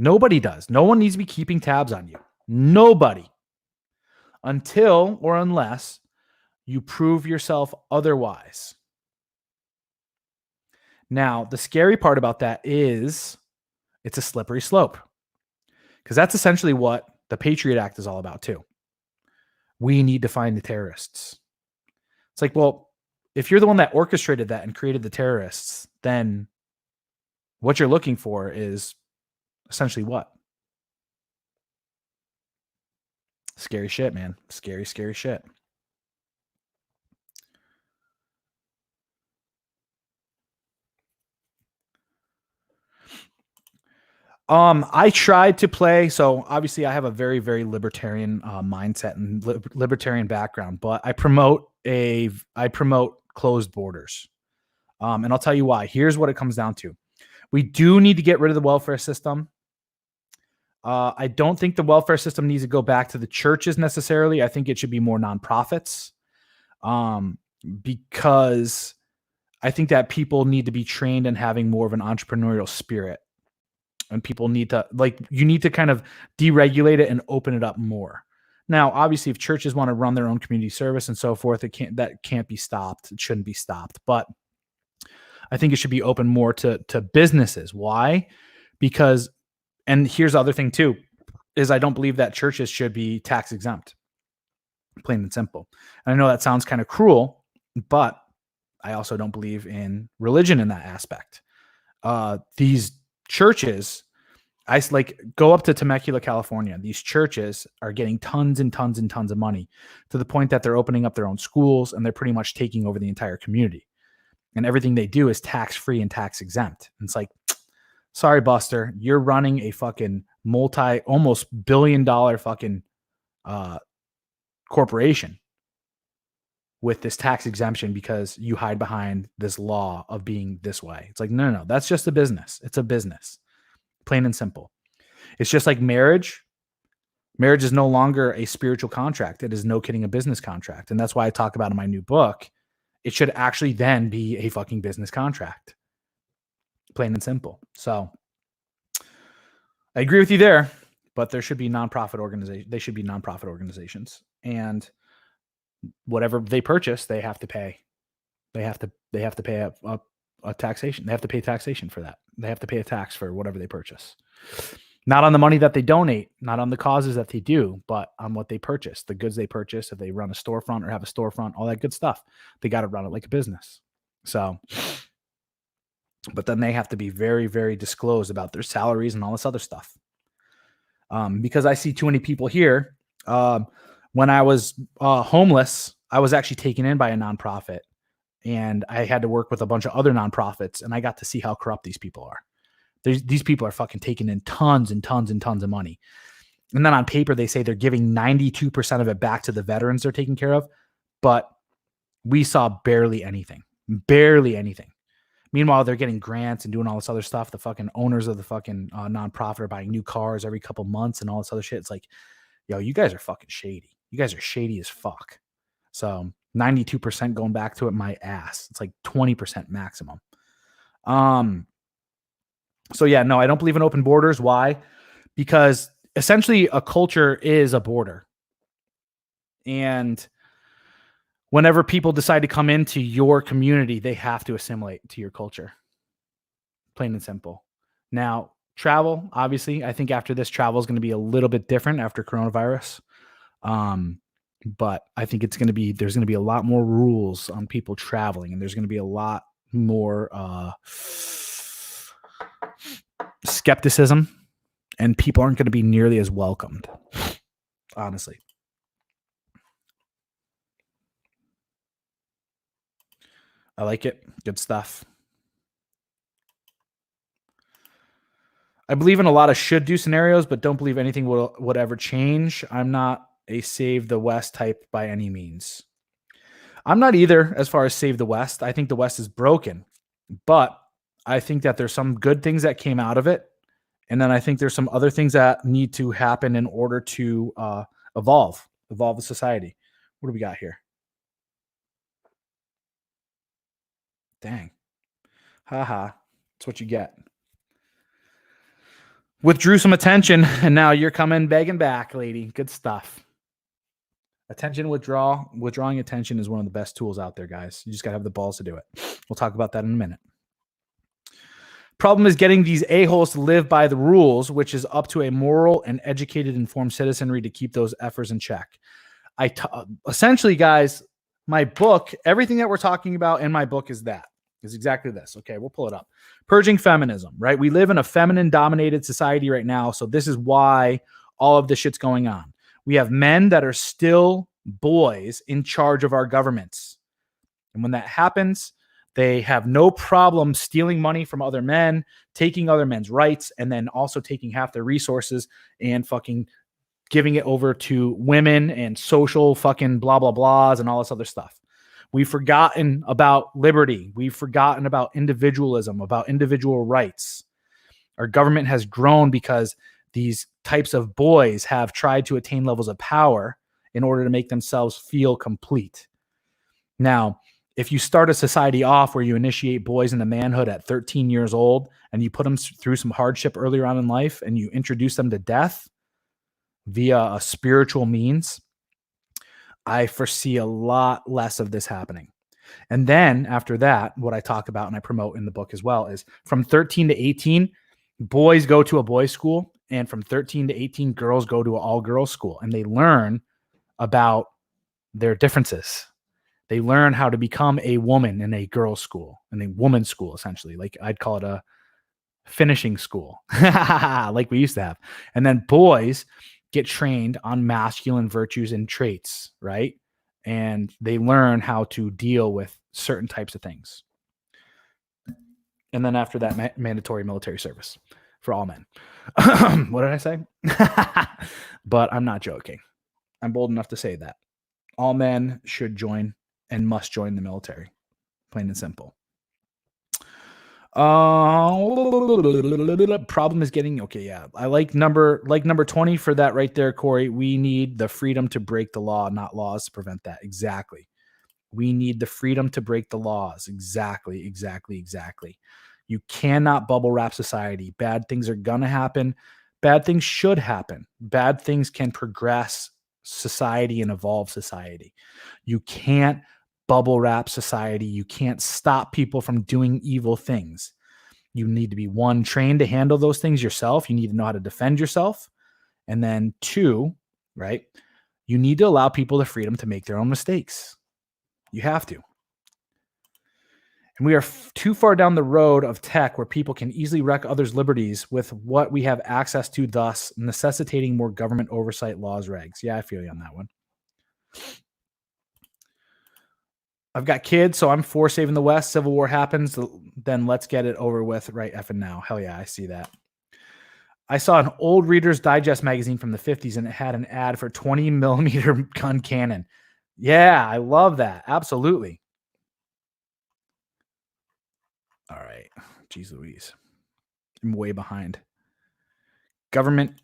Nobody does. No one needs to be keeping tabs on you. Nobody. Until or unless you prove yourself otherwise. Now, the scary part about that is it's a slippery slope. Because that's essentially what the Patriot Act is all about too. We need to find the terrorists. It's like, well, if you're the one that orchestrated that and created the terrorists, then what you're looking for is essentially what? Scary shit, man. Scary, scary shit. I tried to play. So obviously I have a very, very libertarian mindset and libertarian background, but I promote closed borders. And I'll tell you why. Here's what it comes down to. We do need to get rid of the welfare system. I don't think the welfare system needs to go back to the churches necessarily. I think it should be more nonprofits, because I think that people need to be trained in having more of an entrepreneurial spirit, and people need to, like, you need to kind of deregulate it and open it up more. Now, obviously, if churches want to run their own community service and so forth, that can't be stopped. It shouldn't be stopped. But I think it should be open more to businesses. Why? Because, and here's the other thing too, is I don't believe that churches should be tax exempt, plain and simple. And I know that sounds kind of cruel, but I also don't believe in religion in that aspect. These churches, go up to Temecula, California. These churches are getting tons and tons and tons of money, to the point that they're opening up their own schools and they're pretty much taking over the entire community. And everything they do is tax-free and tax exempt. And it's like, sorry, Buster, you're running a fucking almost billion-dollar fucking corporation with this tax exemption because you hide behind this law of being this way. It's like, no, that's just a business. It's a business, plain and simple. It's just like marriage. Marriage is no longer a spiritual contract. It is, no kidding, a business contract. And that's why I talk about in my new book, it should actually then be a fucking business contract, plain and simple. So I agree with you there, but there should be nonprofit organizations. They should be nonprofit organizations, and whatever they purchase, they have to pay. They have to pay a taxation. They have to pay taxation for that. They have to pay a tax for whatever they purchase. Not on the money that they donate, not on the causes that they do, but on what they purchase, the goods they purchase. If they run a storefront or have a storefront, all that good stuff, they got to run it like a business. So, but then they have to be very, very disclosed about their salaries and all this other stuff. Because I see too many people here. When I was homeless, I was actually taken in by a nonprofit, and I had to work with a bunch of other nonprofits, and I got to see how corrupt these people are. These people are fucking taking in tons and tons and tons of money. And then on paper, they say they're giving 92% of it back to the veterans they're taking care of. But we saw barely anything. Meanwhile, they're getting grants and doing all this other stuff. The fucking owners of the fucking nonprofit are buying new cars every couple months and all this other shit. It's like, yo, you guys are fucking shady. You guys are shady as fuck. So 92% going back to it, my ass. It's like 20% maximum. So yeah, no, I don't believe in open borders. Why? Because essentially a culture is a border. And whenever people decide to come into your community, they have to assimilate to your culture. Plain and simple. Now, travel, obviously, I think after this, travel is going to be a little bit different after coronavirus. But I think there's going to be a lot more rules on people traveling, and there's going to be a lot more skepticism, and people aren't going to be nearly as welcomed, honestly. I like it. Good stuff. I believe in a lot of should do scenarios, but don't believe anything would ever change. I'm not a save the West type by any means. I'm not either as far as save the West. I think the West is broken, but I think that there's some good things that came out of it. And then I think there's some other things that need to happen in order to evolve the society. What do we got here? Dang. Haha. That's what you get. Withdrew some attention, and now you're coming begging back, lady. Good stuff. Withdrawing attention is one of the best tools out there, guys. You just got to have the balls to do it. We'll talk about that in a minute. Problem is getting these a-holes to live by the rules, which is up to a moral and educated, informed citizenry to keep those efforts in check. Essentially, guys, my book, everything that we're talking about in my book is exactly this. Okay, we'll pull it up. Purging Feminism, right? We live in a feminine-dominated society right now, so this is why all of this shit's going on. We have men that are still boys in charge of our governments. And when that happens, they have no problem stealing money from other men, taking other men's rights, and then also taking half their resources and fucking giving it over to women and social fucking blah, blah, blahs and all this other stuff. We've forgotten about liberty. We've forgotten about individualism, about individual rights. Our government has grown because these types of boys have tried to attain levels of power in order to make themselves feel complete. Now, if you start a society off where you initiate boys into manhood at 13 years old and you put them through some hardship earlier on in life and you introduce them to death via a spiritual means, I foresee a lot less of this happening. And then after that, what I talk about and I promote in the book as well is from 13 to 18, boys go to a boys' school, and from 13 to 18, girls go to an all-girls school, and they learn about their differences. They learn how to become a woman in a girls' school, in a woman's school, essentially. Like I'd call it a finishing school, like we used to have. And then boys get trained on masculine virtues and traits, right? And they learn how to deal with certain types of things. And then after that, mandatory military service for all men. What did I say? But I'm not joking. I'm bold enough to say that all men should join and must join the military, plain and simple. Problem is getting okay. Yeah, I like number 20 for that right there, Corey. We need the freedom to break the law, not laws to prevent that. Exactly. We need the freedom to break the laws. Exactly. You cannot bubble wrap society. Bad things are gonna happen. Bad things should happen. Bad things can progress society and evolve society. You can't bubble wrap society. You can't stop people from doing evil things. You need to be, one, trained to handle those things yourself. You need to know how to defend yourself. And then two, right, you need to allow people the freedom to make their own mistakes. You have to. And we are too far down the road of tech where people can easily wreck others' liberties with what we have access to, thus necessitating more government oversight, laws, regs. Yeah, I feel you on that one. I've got kids, so I'm for saving the West. Civil war happens, then let's get it over with right effing now. Hell yeah, I see that. I saw an old Reader's Digest magazine from the 50s, and it had an ad for 20 millimeter gun cannon. Yeah, I love that. Absolutely. All right. Jeez Louise. I'm way behind. Government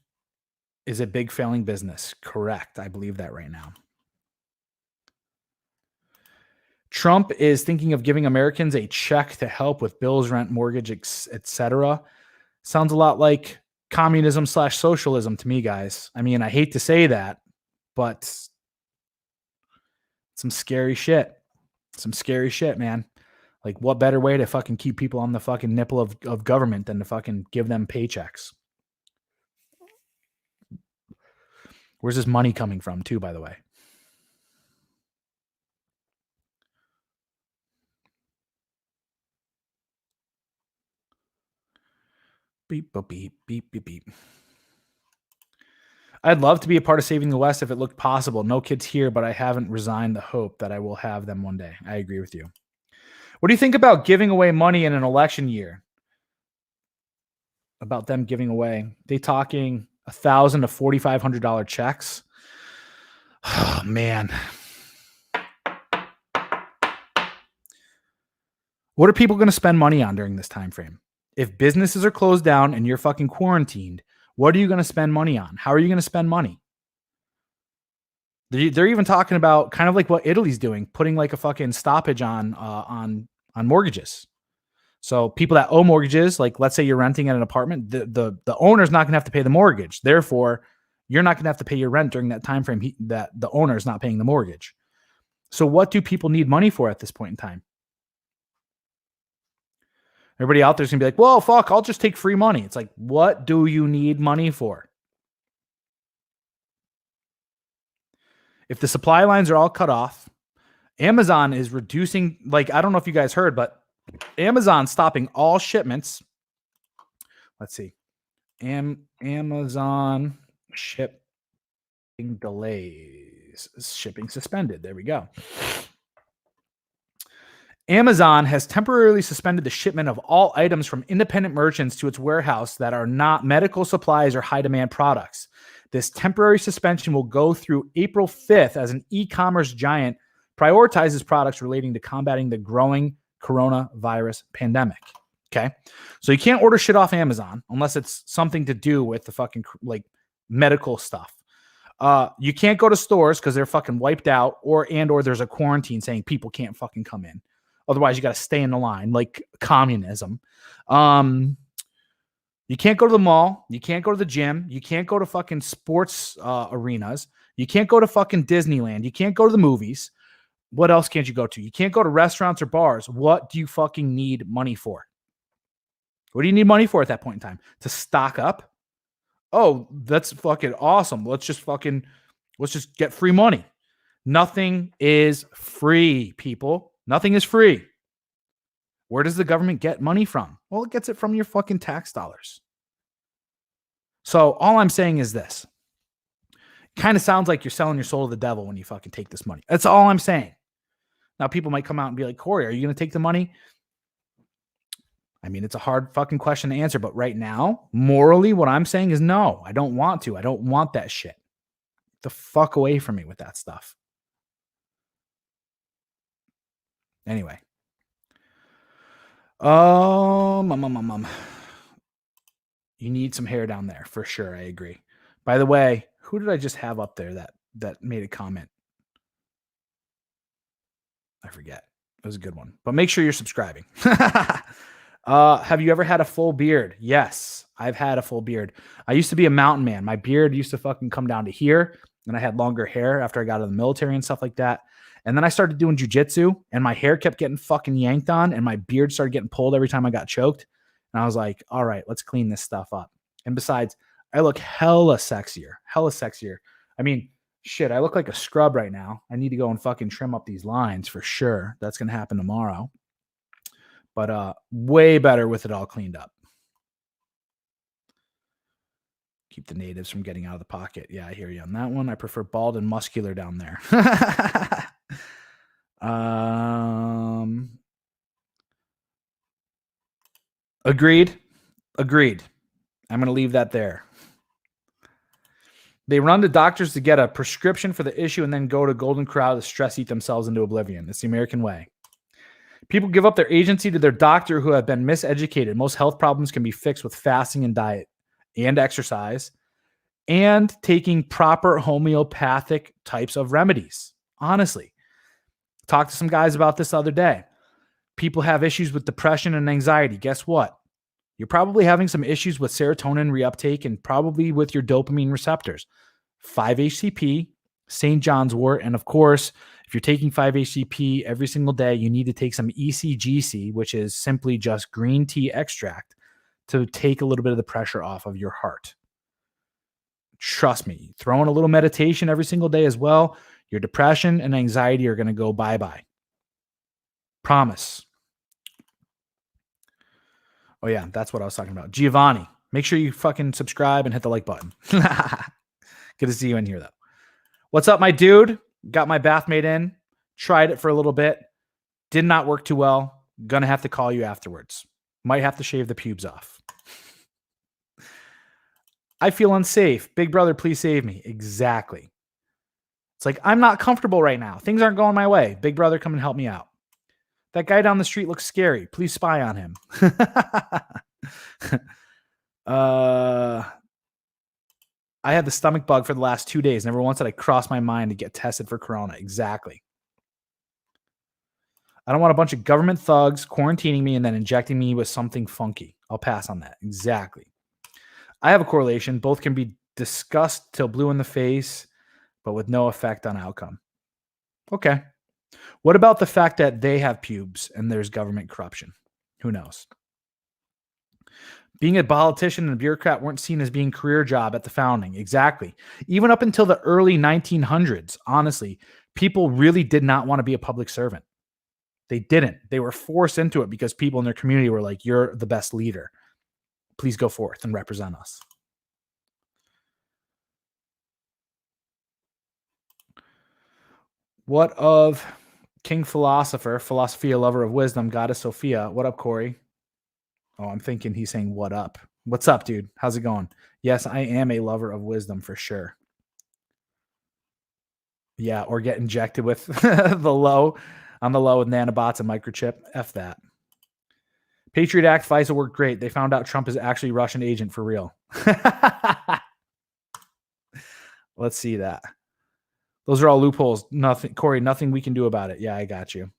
is a big failing business. Correct. I believe that right now. Trump is thinking of giving Americans a check to help with bills, rent, mortgage, etc. Sounds a lot like communism / socialism to me, guys. I mean, I hate to say that, but some scary shit. Some scary shit, man. Like, what better way to fucking keep people on the fucking nipple of government than to fucking give them paychecks? Where's this money coming from, too, by the way? Beep, beep, beep, beep, beep, beep. I'd love to be a part of saving the West if it looked possible. No kids here, but I haven't resigned the hope that I will have them one day. I agree with you. What do you think about giving away money in an election year? About them giving away? They talking $1,000 to $4,500 checks? Oh, man. What are people going to spend money on during this time frame? If businesses are closed down and you're fucking quarantined, what are you going to spend money on? How are you going to spend money? They're even talking about kind of like what Italy's doing, putting like a fucking stoppage on mortgages. So people that owe mortgages, like let's say you're renting at an apartment, the owner's not going to have to pay the mortgage. Therefore, you're not going to have to pay your rent during that time frame that the owner is not paying the mortgage. So what do people need money for at this point in time? Everybody out there's going to be like, well, fuck, I'll just take free money. It's like, what do you need money for? If the supply lines are all cut off, Amazon is reducing, like, I don't know if you guys heard, but Amazon stopping all shipments. Let's see. Amazon shipping delays. Shipping suspended. There we go. Amazon has temporarily suspended the shipment of all items from independent merchants to its warehouse that are not medical supplies or high-demand products. This temporary suspension will go through April 5th as an e-commerce giant prioritizes products relating to combating the growing coronavirus pandemic. Okay. So you can't order shit off Amazon unless it's something to do with the fucking like medical stuff. You can't go to stores because they're fucking wiped out, or there's a quarantine saying people can't fucking come in. Otherwise, you got to stay in the line, like communism. You can't go to the mall. You can't go to the gym. You can't go to fucking sports arenas. You can't go to fucking Disneyland. You can't go to the movies. What else can't you go to? You can't go to restaurants or bars. What do you fucking need money for? What do you need money for at that point in time? To stock up? Oh, that's fucking awesome. Let's just get free money. Nothing is free, people. Nothing is free. Where does the government get money from? Well, it gets it from your fucking tax dollars. So all I'm saying is this. Kind of sounds like you're selling your soul to the devil when you fucking take this money. That's all I'm saying. Now, people might come out and be like, Corey, are you going to take the money? I mean, it's a hard fucking question to answer, but right now, morally, what I'm saying is no, I don't want to. I don't want that shit. Get the fuck away from me with that stuff. Anyway. You need some hair down there for sure. I agree. By the way, who did I just have up there that made a comment? I forget. It was a good one. But make sure you're subscribing. Have you ever had a full beard? Yes, I've had a full beard. I used to be a mountain man. My beard used to fucking come down to here, and I had longer hair after I got out of the military and stuff like that. And then I started doing jujitsu, and my hair kept getting fucking yanked on, and my beard started getting pulled every time I got choked. And I was like, all right, let's clean this stuff up. And besides, I look hella sexier. I mean, shit, I look like a scrub right now. I need to go and fucking trim up these lines for sure. That's going to happen tomorrow. But way better with it all cleaned up. Keep the natives from getting out of the pocket. Yeah, I hear you on that one. I prefer bald and muscular down there. Agreed. I'm going to leave that there. They run to doctors to get a prescription for the issue and then go to Golden Corral to stress eat themselves into oblivion. It's the American way. People give up their agency to their doctor who have been miseducated. Most health problems can be fixed with fasting and diet and exercise and taking proper homeopathic types of remedies. Honestly, talked to some guys about this the other day. People have issues with depression and anxiety. Guess what? You're probably having some issues with serotonin reuptake and probably with your dopamine receptors. 5-HTP, St. John's wort, and of course, if you're taking 5-HTP every single day, you need to take some ECGC, which is simply just green tea extract, to take a little bit of the pressure off of your heart. Trust me, throw in a little meditation every single day as well. Your depression and anxiety are going to go bye-bye. Promise. Oh yeah, that's what I was talking about. Giovanni, make sure you fucking subscribe and hit the like button. Good to see you in here though. What's up, my dude? Got my bath made in. Tried it for a little bit. Did not work too well. Gonna have to call you afterwards. Might have to shave the pubes off. I feel unsafe. Big brother, please save me. Exactly. It's like, I'm not comfortable right now. Things aren't going my way. Big brother, come and help me out. That guy down the street looks scary. Please spy on him. I had the stomach bug for the last 2 days. Never once did I cross my mind to get tested for corona. Exactly. I don't want a bunch of government thugs quarantining me and then injecting me with something funky. I'll pass on that. Exactly. I have a correlation. Both can be discussed till blue in the face, but with no effect on outcome. Okay. What about the fact that they have pubes and there's government corruption? Who knows? Being a politician and a bureaucrat weren't seen as being a career job at the founding. Exactly. Even up until the early 1900s, honestly, people really did not want to be a public servant. They didn't. They were forced into it because people in their community were like, you're the best leader. Please go forth and represent us. What of King Philosopher, Philosophia, Lover of Wisdom, Goddess Sophia? What up, Corey? Oh, I'm thinking he's saying, what up? What's up, dude? How's it going? Yes, I am a lover of wisdom for sure. Yeah, or get injected with the low with nanobots and microchip. F that. Patriot Act, FISA worked great. They found out Trump is actually a Russian agent for real. Let's see that. Those are all loopholes. Nothing, Corey, nothing we can do about it. Yeah, I got you.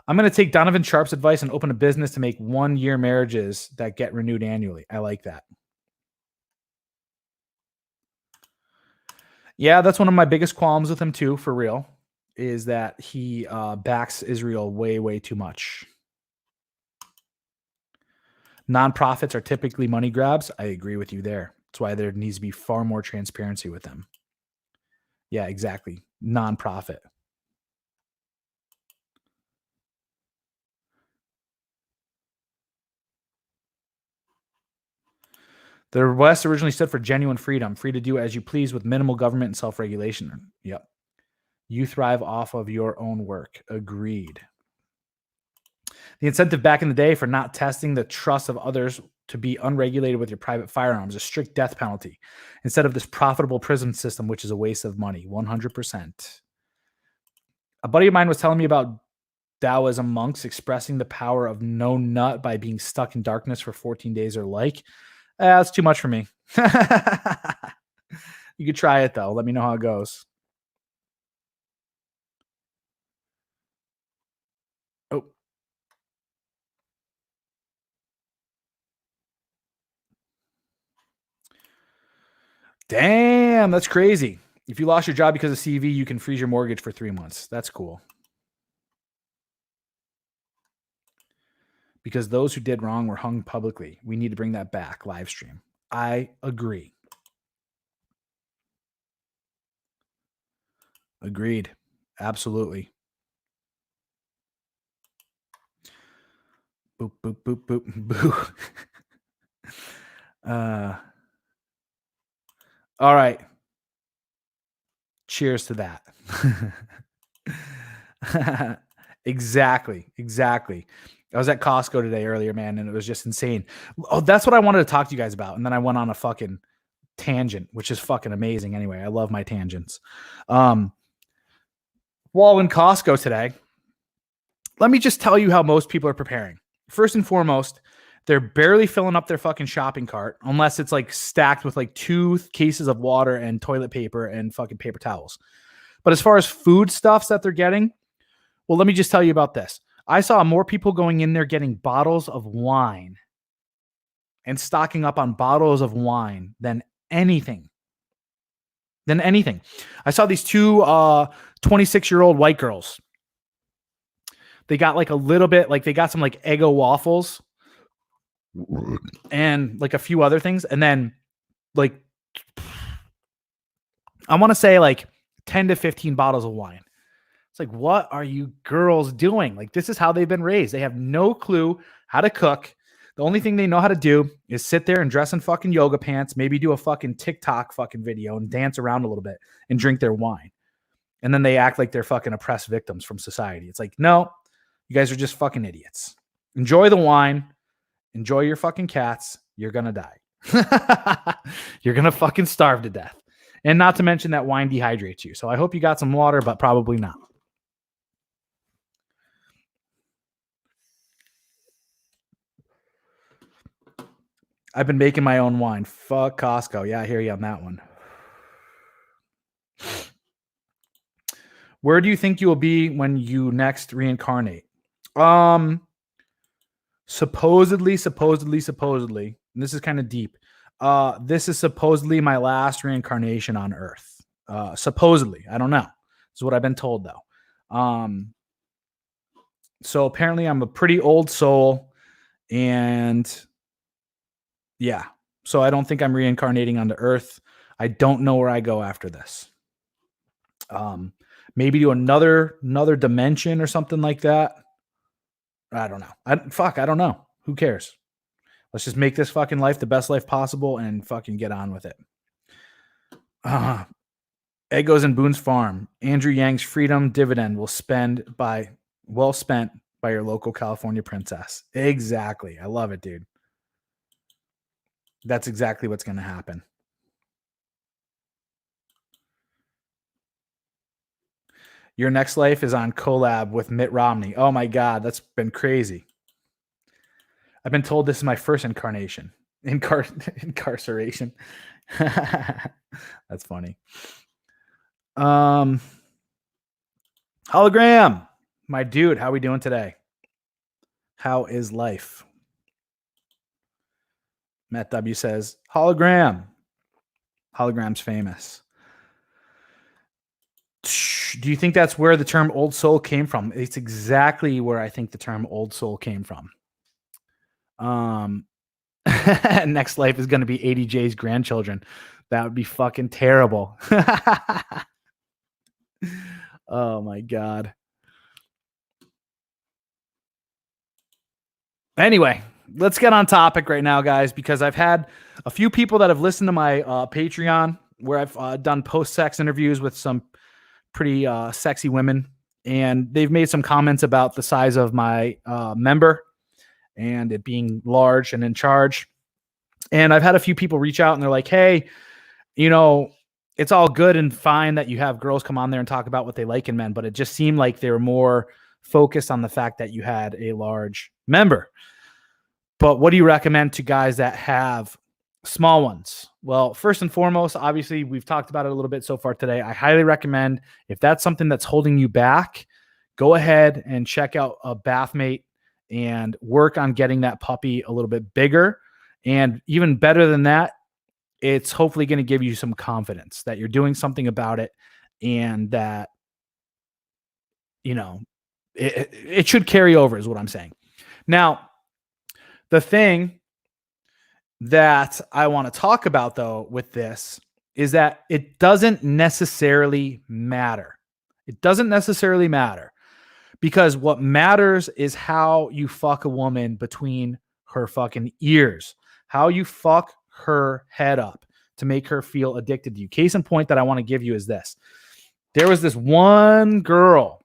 I'm going to take Donovan Sharp's advice and open a business to make 1-year marriages that get renewed annually. I like that. Yeah, that's one of my biggest qualms with him too, for real, is that he backs Israel way, way too much. Nonprofits are typically money grabs. I agree with you there. That's why there needs to be far more transparency with them. Yeah, exactly. Nonprofit. The West originally stood for genuine freedom, free to do as you please with minimal government and self-regulation. Yep. You thrive off of your own work. Agreed. The incentive back in the day for not testing the trust of others to be unregulated with your private firearms, a strict death penalty, instead of this profitable prison system, which is a waste of money. 100%. A buddy of mine was telling me about Taoism monks expressing the power of no nut by being stuck in darkness for 14 days or like. That's too much for me. You could try it, though. Let me know how it goes. Oh. Damn, that's crazy. If you lost your job because of CV, you can freeze your mortgage for 3 months. That's cool. Because those who did wrong were hung publicly. We need to bring that back. Live stream. I agree. Agreed. Absolutely. Boop, boop, boop, boop, boo. All right. Cheers to that. Exactly. I was at Costco today earlier, man, and it was just insane. Oh, that's what I wanted to talk to you guys about. And then I went on a fucking tangent, which is fucking amazing anyway. I love my tangents. While in Costco today, let me just tell you how most people are preparing. First and foremost, they're barely filling up their fucking shopping cart unless it's like stacked with like 2 cases of water and toilet paper and fucking paper towels. But as far as food stuffs that they're getting, well, let me just tell you about this. I saw more people going in there getting bottles of wine and stocking up on bottles of wine than anything. I saw these 2 26-year-old white girls. They got like a little bit, like they got some like Eggo waffles and like a few other things. And then like, I want to say like 10 to 15 bottles of wine. It's like, what are you girls doing? Like, this is how they've been raised. They have no clue how to cook. The only thing they know how to do is sit there and dress in fucking yoga pants, maybe do a fucking TikTok fucking video and dance around a little bit and drink their wine. And then they act like they're fucking oppressed victims from society. It's like, no, you guys are just fucking idiots. Enjoy the wine. Enjoy your fucking cats. You're going to die. You're going to fucking starve to death. And not to mention that wine dehydrates you. So I hope you got some water, but probably not. I've been making my own wine. Fuck Costco. Yeah, I hear you on that one. Where do you think you will be when you next reincarnate? Supposedly, and this is kind of deep. This is supposedly my last reincarnation on Earth. Supposedly, I don't know. This is what I've been told, though. So apparently, I'm a pretty old soul, and yeah. So I don't think I'm reincarnating onto Earth. I don't know where I go after this. Maybe to another dimension or something like that. I don't know. I don't know. Who cares? Let's just make this fucking life the best life possible and fucking get on with it. Eggos and Boone's Farm. Andrew Yang's freedom dividend well spent by your local California princess. Exactly. I love it, dude. That's exactly what's going to happen. Your next life is on collab with Mitt Romney. Oh my God, that's been crazy. I've been told this is my first incarnation. Incarceration. That's funny. Hologram. My dude, how we doing today? How is life? Matt W says, hologram. Hologram's famous. Do you think that's where the term old soul came from? It's exactly where I think the term old soul came from. Next life is going to be ADJ's grandchildren. That would be fucking terrible. Oh my God. Anyway, let's get on topic right now, guys, because I've had a few people that have listened to my Patreon where I've done post-sex interviews with some pretty sexy women, and they've made some comments about the size of my member and it being large and in charge. And I've had a few people reach out and they're like, hey, you know, it's all good and fine that you have girls come on there and talk about what they like in men, but it just seemed like they were more focused on the fact that you had a large member. But what do you recommend to guys that have small ones? Well, first and foremost, obviously, we've talked about it a little bit so far today. I highly recommend, if that's something that's holding you back, go ahead and check out a bathmate and work on getting that puppy a little bit bigger. And even better than that, it's hopefully going to give you some confidence that you're doing something about it and that, you know, it should carry over is what I'm saying. Now, the thing that I want to talk about, though, with this is that it doesn't necessarily matter. It doesn't necessarily matter because what matters is how you fuck a woman between her fucking ears, how you fuck her head up to make her feel addicted to you. Case in point that I want to give you is this. There was this one girl,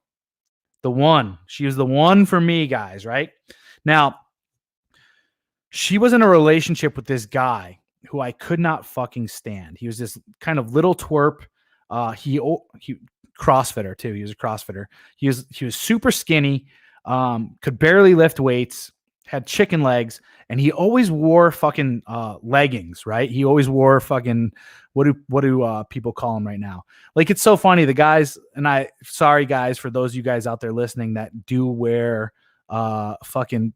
she was the one for me, guys, right? Now, she was in a relationship with this guy who I could not fucking stand. He was this kind of little twerp. He CrossFitter too. He was a CrossFitter. He was super skinny, could barely lift weights, had chicken legs, and he always wore fucking leggings, right? He always wore fucking what do people call them right now? Like, it's so funny. The guys, and sorry guys for those of you guys out there listening that do wear fucking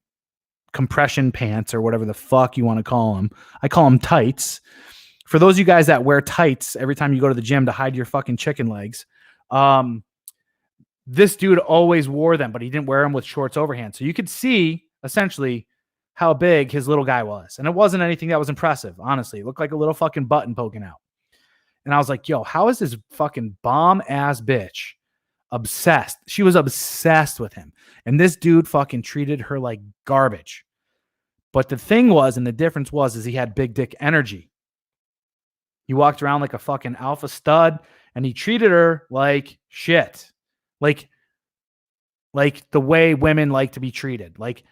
compression pants or whatever the fuck you want to call them. I call them tights. For those of you guys that wear tights every time you go to the gym to hide your fucking chicken legs, this dude always wore them, but he didn't wear them with shorts overhand. So you could see essentially how big his little guy was. And it wasn't anything that was impressive, honestly. It looked like a little fucking button poking out. And I was like, yo, how is this fucking bomb ass bitch obsessed? She was obsessed with him. And this dude fucking treated her like garbage. But the thing was, and the difference was, is he had big dick energy. He walked around like a fucking alpha stud and he treated her like shit. Like the way women like to be treated. Like,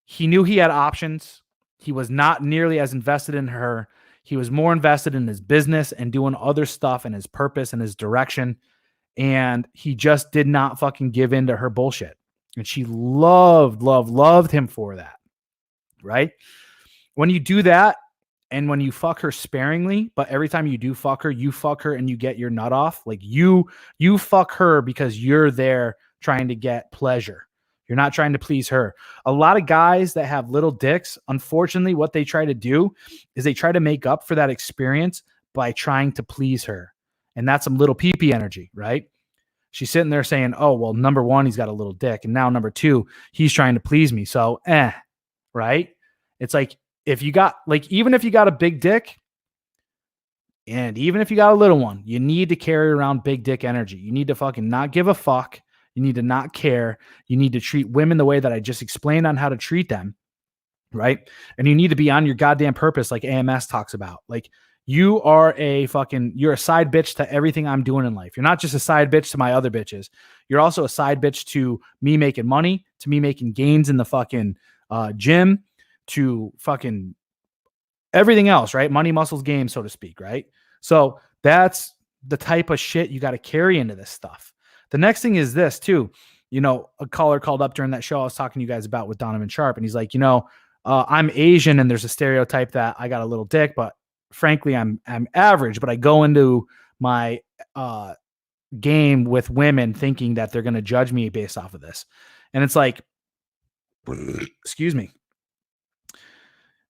he knew he had options. He was not nearly as invested in her. He was more invested in his business and doing other stuff and his purpose and his direction. And he just did not fucking give in to her bullshit. And she loved him for that. Right? When you do that, and when you fuck her sparingly, but every time you do fuck her and you get your nut off, like you fuck her because you're there trying to get pleasure. You're not trying to please her. A lot of guys that have little dicks, unfortunately, what they try to do is they try to make up for that experience by trying to please her. And that's some little PeePee energy, right? She's sitting there saying, oh, well, number one, he's got a little dick. And now number two, he's trying to please me. So, right? It's like, even if you got a big dick, and even if you got a little one, you need to carry around big dick energy. You need to fucking not give a fuck. You need to not care. You need to treat women the way that I just explained on how to treat them, right? And you need to be on your goddamn purpose like AMS talks about. Like, you're a side bitch to everything I'm doing in life. You're not just a side bitch to my other bitches. You're also a side bitch to me making money, to me making gains in the fucking gym, to fucking everything else, right? Money, muscles, game, so to speak, right? So that's the type of shit you got to carry into this stuff. The next thing is this too. You know, a caller called up during that show I was talking to you guys about with Donovan Sharp, and he's like, I'm Asian, and there's a stereotype that I got a little dick, but frankly, I'm average. But I go into my game with women thinking that they're going to judge me based off of this, and it's like, excuse me.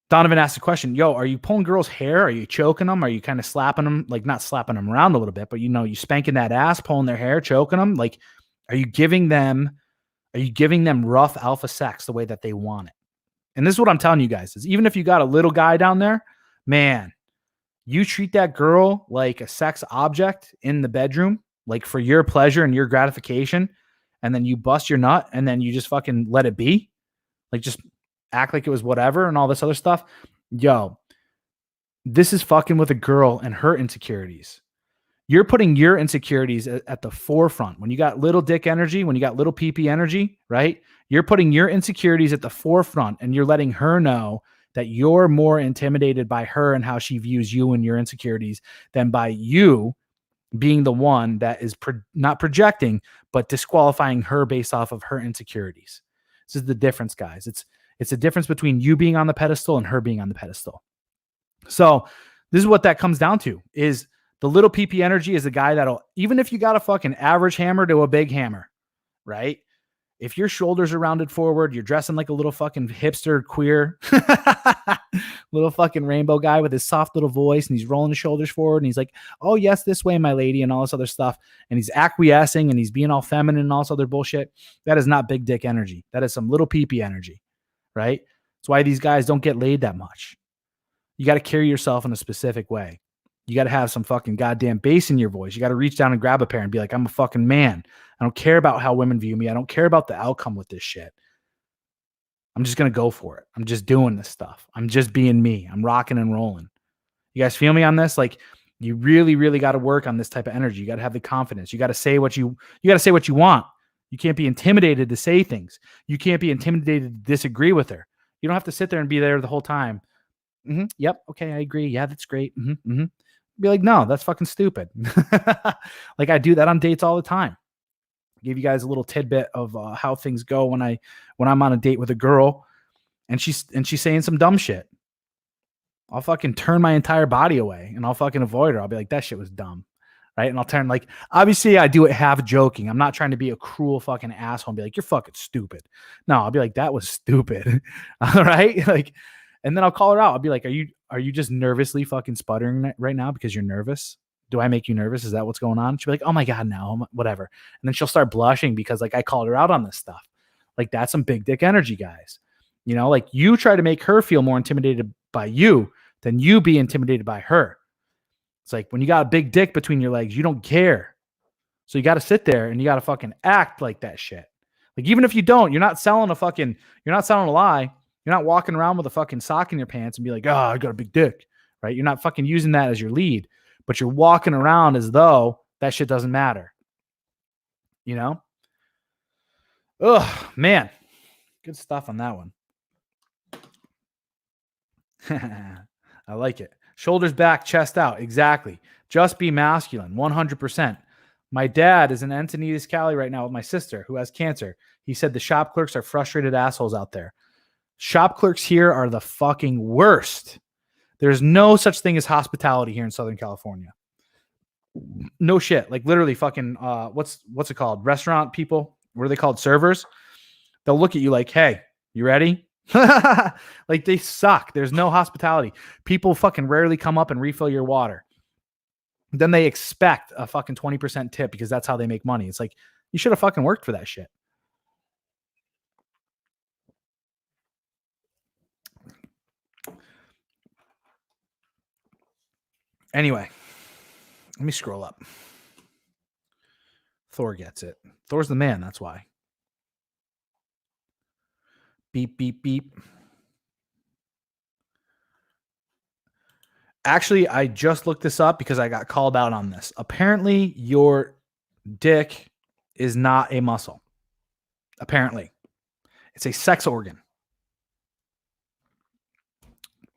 Donovan asked the question, yo, are you pulling girls' hair? Are you choking them? Are you kind of slapping them? Like, not slapping them around a little bit, but you spanking that ass, pulling their hair, choking them? Like, are you giving them rough alpha sex the way that they want it? And this is what I'm telling you guys is even if you got a little guy down there, man, you treat that girl like a sex object in the bedroom, like for your pleasure and your gratification, and then you bust your nut and then you just fucking let it be. Like, just act like it was whatever and all this other stuff. Yo, this is fucking with a girl and her insecurities. You're putting your insecurities at the forefront. When you got little dick energy, when you got little PeePee energy, right? You're putting your insecurities at the forefront and you're letting her know that you're more intimidated by her and how she views you and your insecurities than by you being the one that is not projecting, but disqualifying her based off of her insecurities. This is the difference, guys. It's a difference between you being on the pedestal and her being on the pedestal. So this is what that comes down to is the little PP energy is the guy that'll, even if you got a fucking average hammer to a big hammer, right? If your shoulders are rounded forward, you're dressing like a little fucking hipster queer, little fucking rainbow guy with his soft little voice, and he's rolling his shoulders forward, and he's like, oh, yes, this way, my lady, and all this other stuff. And he's acquiescing, and he's being all feminine and all this other bullshit. That is not big dick energy. That is some little PP energy, right? That's why these guys don't get laid that much. You got to carry yourself in a specific way. You got to have some fucking goddamn bass in your voice. You got to reach down and grab a pair and be like, I'm a fucking man. I don't care about how women view me. I don't care about the outcome with this shit. I'm just going to go for it. I'm just doing this stuff. I'm just being me. I'm rocking and rolling. You guys feel me on this? Like, you really, really got to work on this type of energy. You got to have the confidence. You got to say what you got to say what you want. You can't be intimidated to say things. You can't be intimidated to disagree with her. You don't have to sit there and be there the whole time. Yep. Okay. I agree. Yeah, that's great. Be like, no, that's fucking stupid. Like, I do that on dates all the time. Give you guys a little tidbit of how things go when I'm on a date with a girl and she's saying some dumb shit. I'll fucking turn my entire body away and I'll fucking avoid her. I'll be like, that shit was dumb. Right. And I'll turn, like, obviously I do it half joking. I'm not trying to be a cruel fucking asshole and be like, you're fucking stupid. No, I'll be like, that was stupid. All right. Like, and then I'll call her out. I'll be like, are you just nervously fucking sputtering right now because you're nervous? Do I make you nervous? Is that what's going on? She'll be like, oh my God, no, whatever. And then she'll start blushing because, like, I called her out on this stuff. Like, that's some big dick energy, guys. Like, you try to make her feel more intimidated by you than you be intimidated by her. It's like when you got a big dick between your legs, you don't care. So you got to sit there and you got to fucking act like that shit. Like, even if you don't, you're not selling a lie. You're not walking around with a fucking sock in your pants and be like, oh, I got a big dick, right? You're not fucking using that as your lead, but you're walking around as though that shit doesn't matter. Ugh, man. Good stuff on that one. I like it. Shoulders back, chest out. Exactly. Just be masculine. 100%. My dad is in Encinitas, Cali right now with my sister who has cancer. He said the shop clerks are frustrated assholes out there. Shop clerks here are the fucking worst. There's no such thing as hospitality here in Southern California. No shit. Like, literally fucking, what's it called? Restaurant people? What are they called? Servers? They'll look at you like, hey, you ready? Like, they suck. There's no hospitality. People fucking rarely come up and refill your water. Then they expect a fucking 20% tip because that's how they make money. It's like, you should have fucking worked for that shit. Anyway, let me scroll up. Thor gets it. Thor's the man. That's why. Beep, beep, beep. Actually, I just looked this up because I got called out on this. Apparently, your dick is not a muscle. Apparently. It's a sex organ.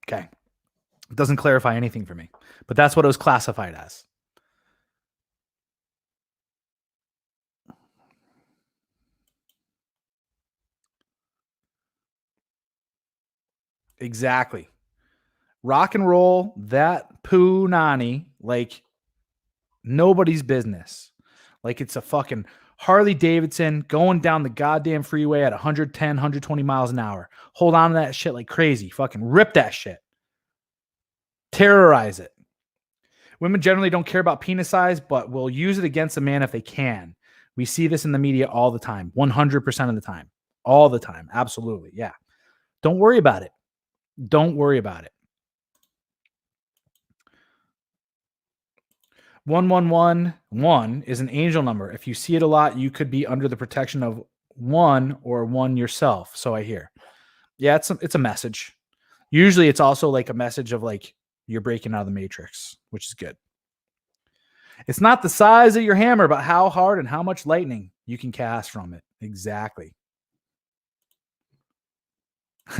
Okay. It doesn't clarify anything for me, but that's what it was classified as. Exactly. Rock and roll that poo nani like nobody's business. Like it's a fucking Harley Davidson going down the goddamn freeway at 110, 120 miles an hour. Hold on to that shit like crazy. Fucking rip that shit. Terrorize it. Women generally don't care about penis size, but will use it against a man if they can. We see this in the media all the time, 100% of the time. All the time. Absolutely. Yeah. Don't worry about it. Don't worry about it. 1111 is an angel number. If you see it a lot, you could be under the protection of one or one yourself. So I hear. Yeah, it's a message. Usually it's also like a message of like you're breaking out of the matrix, which is good. It's not the size of your hammer, but how hard and how much lightning you can cast from it. Exactly.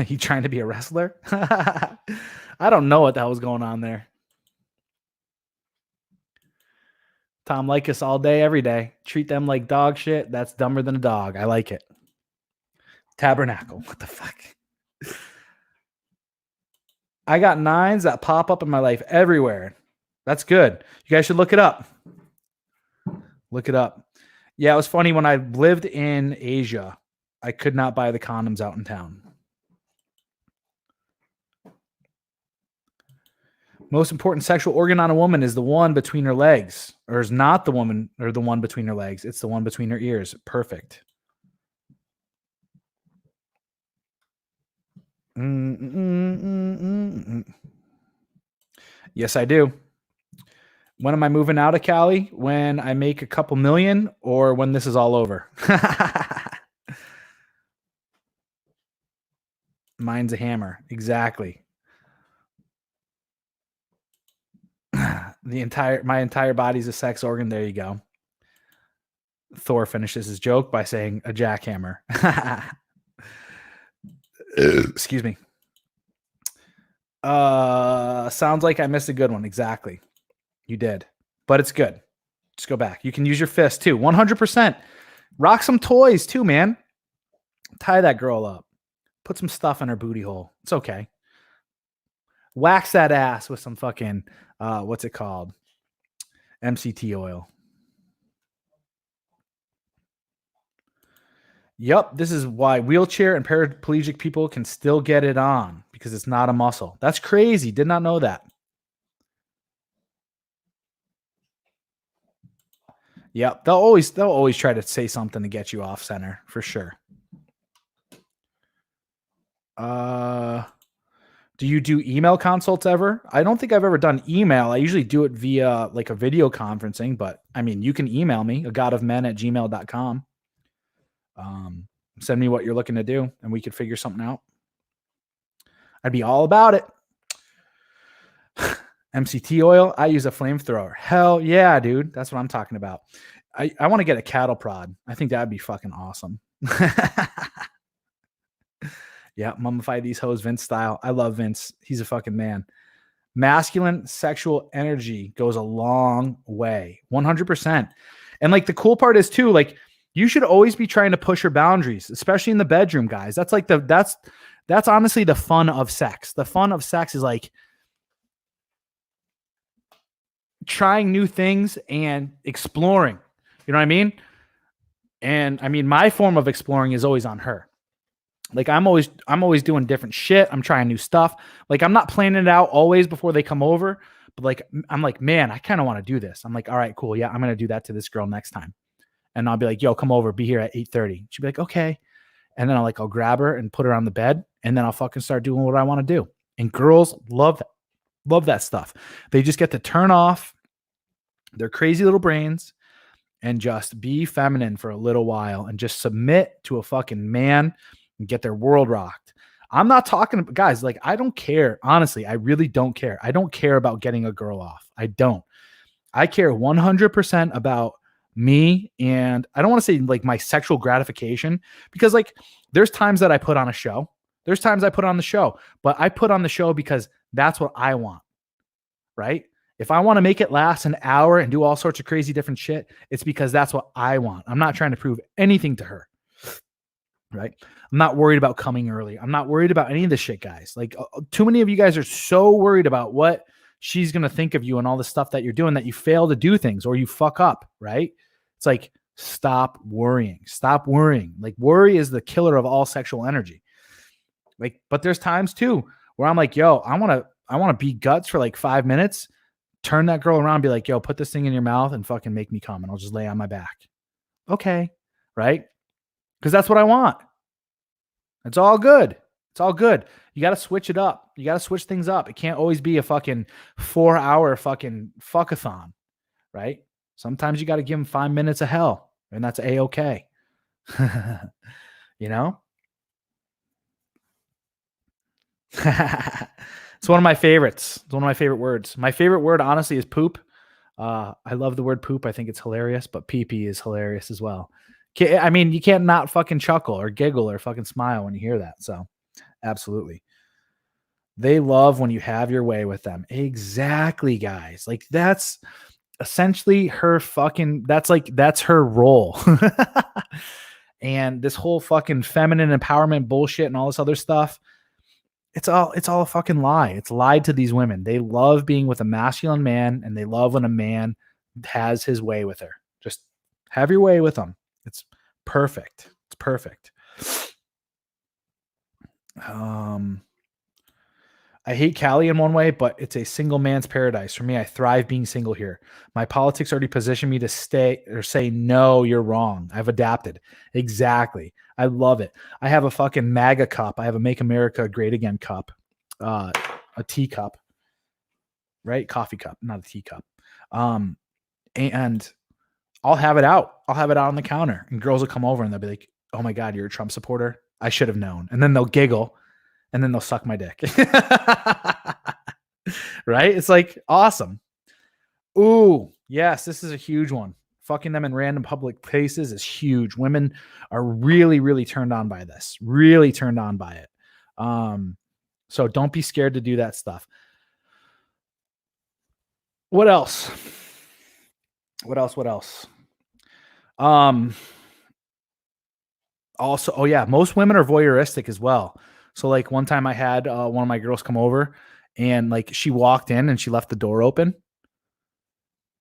You trying to be a wrestler? I don't know what the hell was going on there. Tom Likas all day, every day. Treat them like dog shit. That's dumber than a dog. I like it. Tabernacle. What the fuck? I got 9s that pop up in my life everywhere. That's good. You guys should look it up. Look it up. Yeah, it was funny when I lived in Asia. I could not buy the condoms out in town. Most important sexual organ on a woman is the one between her legs, or is not the woman or the one between her legs. It's the one between her ears. Perfect. Yes, I do. When am I moving out of Cali? When I make a couple million or when this is all over? Mine's a hammer. Exactly. My entire body's a sex organ. There you go. Thor finishes his joke by saying a jackhammer. Excuse me. Sounds like I missed a good one. Exactly. You did. But it's good. Just go back. You can use your fist too. 100%. Rock some toys too, man. Tie that girl up. Put some stuff in her booty hole. It's okay. Wax that ass with some fucking, what's it called? MCT oil. Yep, this is why wheelchair and paraplegic people can still get it on because it's not a muscle. That's crazy. Did not know that. Yep, they'll always try to say something to get you off center for sure. Do you do email consults ever? I don't think I've ever done email. I usually do it via like a video conferencing, but I mean, you can email me, agodofmen@gmail.com. Send me what you're looking to do and we could figure something out. I'd be all about it. MCT oil. I use a flamethrower. Hell yeah, dude. That's what I'm talking about. I want to get a cattle prod. I think that'd be fucking awesome. Yeah, mummify these hoes Vince style. I love Vince. He's a fucking man. Masculine sexual energy goes a long way. 100%. And like the cool part is too, like you should always be trying to push your boundaries, especially in the bedroom, guys. That's like that's honestly the fun of sex. The fun of sex is like trying new things and exploring. You know what I mean? And I mean, my form of exploring is always on her. Like I'm always doing different shit. I'm trying new stuff. Like I'm not planning it out always before they come over, but like I'm like, man, I kind of want to do this. I'm like, all right, cool. Yeah, I'm gonna do that to this girl next time. And I'll be like, yo, come over, be here at 8:30. She'll be like, okay. And then I'll grab her and put her on the bed, and then I'll fucking start doing what I want to do. And girls love that stuff. They just get to turn off their crazy little brains and just be feminine for a little while and just submit to a fucking man and get their world rocked. I'm not talking about guys. Like, I don't care. Honestly, I really don't care. I don't care about getting a girl off. I don't. I care 100% about me. And I don't want to say like my sexual gratification because like there's times that I put on a show. There's times I put on the show, but I put on the show because that's what I want. Right? If I want to make it last an hour and do all sorts of crazy different shit, it's because that's what I want. I'm not trying to prove anything to her. right? I'm not worried about coming early. I'm not worried about any of this shit, guys. Like too many of you guys are so worried about what she's going to think of you and all the stuff that you're doing that you fail to do things or you fuck up, right? It's like, stop worrying. Stop worrying. Like worry is the killer of all sexual energy. Like, but there's times too where I'm like, yo, I want to be guts for like 5 minutes, turn that girl around, be like, yo, put this thing in your mouth and fucking make me come and I'll just lay on my back. Okay. Right? Because that's what I want. It's all good. It's all good. You got to switch it up. You got to switch things up. It can't always be a fucking 4-hour fucking fuckathon, right? Sometimes you got to give them 5 minutes of hell, and that's A-okay. You know? It's one of my favorites. It's one of my favorite words. My favorite word, honestly, is poop. I love the word poop. I think it's hilarious, but PeePee is hilarious as well. I mean, you can't not fucking chuckle or giggle or fucking smile when you hear that. So absolutely. They love when you have your way with them. Exactly, guys. Like that's essentially her fucking, that's her role. And this whole fucking feminine empowerment bullshit and all this other stuff, it's all a fucking lie. It's lied to these women. They love being with a masculine man and they love when a man has his way with her. Just have your way with them. It's perfect. It's perfect. I hate Cali in one way, but it's a single man's paradise. For me, I thrive being single here. My politics already position me to stay or say, no, you're wrong. I've adapted. Exactly. I love it. I have a fucking MAGA cup. I have a Make America Great Again cup, a teacup, right? Coffee cup, not a teacup. And I'll have it out. I'll have it out on the counter and girls will come over and they'll be like, oh my God, you're a Trump supporter. I should have known. And then they'll giggle and then they'll suck my dick. Right? It's like awesome. Ooh, yes, this is a huge one. Fucking them in random public places is huge. Women are really, really turned on by this. Really turned on by it. So don't be scared to do that stuff. What else? What else? Also, oh yeah, most women are voyeuristic as well. So like one time I had one of my girls come over and like she walked in and she left the door open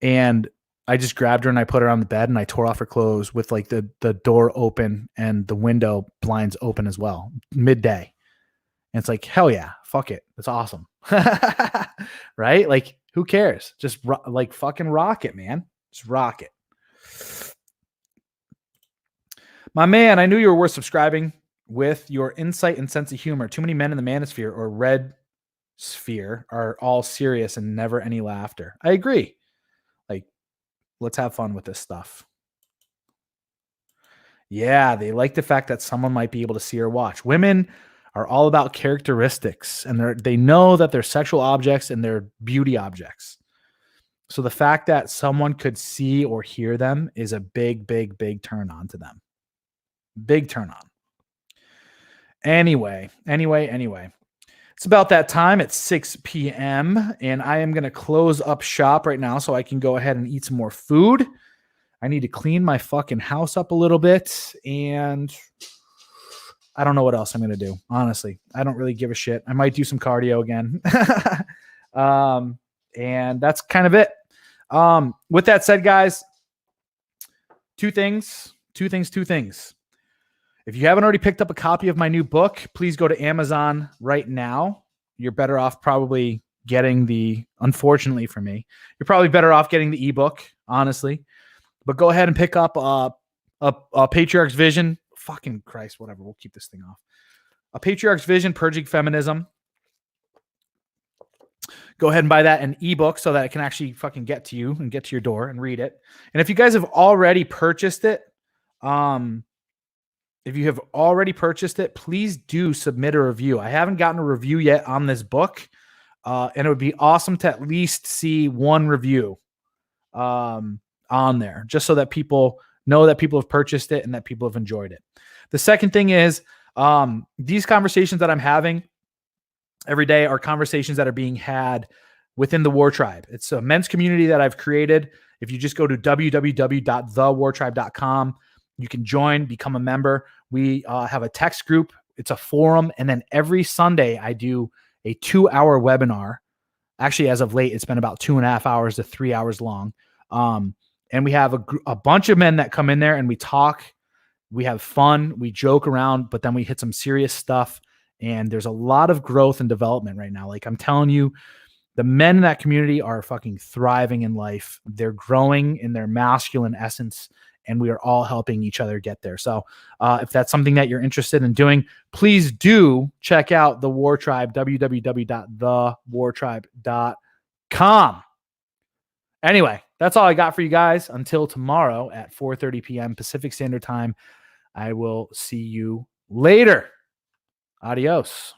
and I just grabbed her and I put her on the bed and I tore off her clothes with like the door open and the window blinds open as well, midday. And it's like, hell yeah, fuck it. That's awesome. Right? Like who cares? Just like fucking rock it, man. Just rock it. My man, I knew you were worth subscribing with your insight and sense of humor. Too many men in the manosphere or red sphere are all serious and never any laughter. I agree. Like, let's have fun with this stuff. Yeah, they like the fact that someone might be able to see or watch. Women are all about characteristics and they know that they're sexual objects and they're beauty objects. So the fact that someone could see or hear them is a big, big, big turn on to them. Big turn on. Anyway. It's about that time at 6 p.m. and I am going to close up shop right now so I can go ahead and eat some more food. I need to clean my fucking house up a little bit and I don't know what else I'm going to do. Honestly, I don't really give a shit. I might do some cardio again. And that's kind of it. With that said, guys, two things. If you haven't already picked up a copy of my new book, please go to Amazon right now. You're better off probably getting unfortunately for me, you're probably better off getting the ebook, honestly. But go ahead and pick up a Patriarch's Vision. Fucking Christ, whatever. We'll keep this thing off. A Patriarch's Vision, Purging Feminism. Go ahead and buy that an ebook so that it can actually fucking get to you and get to your door and read it. And if you guys have already purchased it, please do submit a review. I haven't gotten a review yet on this book. And it would be awesome to at least see one review on there, just so that people know that people have purchased it and that people have enjoyed it. The second thing is these conversations that I'm having every day are conversations that are being had within the WarTribe. It's a men's community that I've created. If you just go to www.thewartribe.com, You can join, become a member. We have a text group. It's a forum. And then every Sunday, I do a 2-hour webinar. Actually, as of late, it's been about 2.5 hours to 3 hours long. And we have a bunch of men that come in there and we talk. We have fun. We joke around, but then we hit some serious stuff. And there's a lot of growth and development right now. Like I'm telling you, the men in that community are fucking thriving in life. They're growing in their masculine essence, and we are all helping each other get there. So if that's something that you're interested in doing, please do check out the WarTribe, www.thewartribe.com. Anyway, that's all I got for you guys. Until tomorrow at 4:30 p.m. Pacific Standard Time, I will see you later. Adios.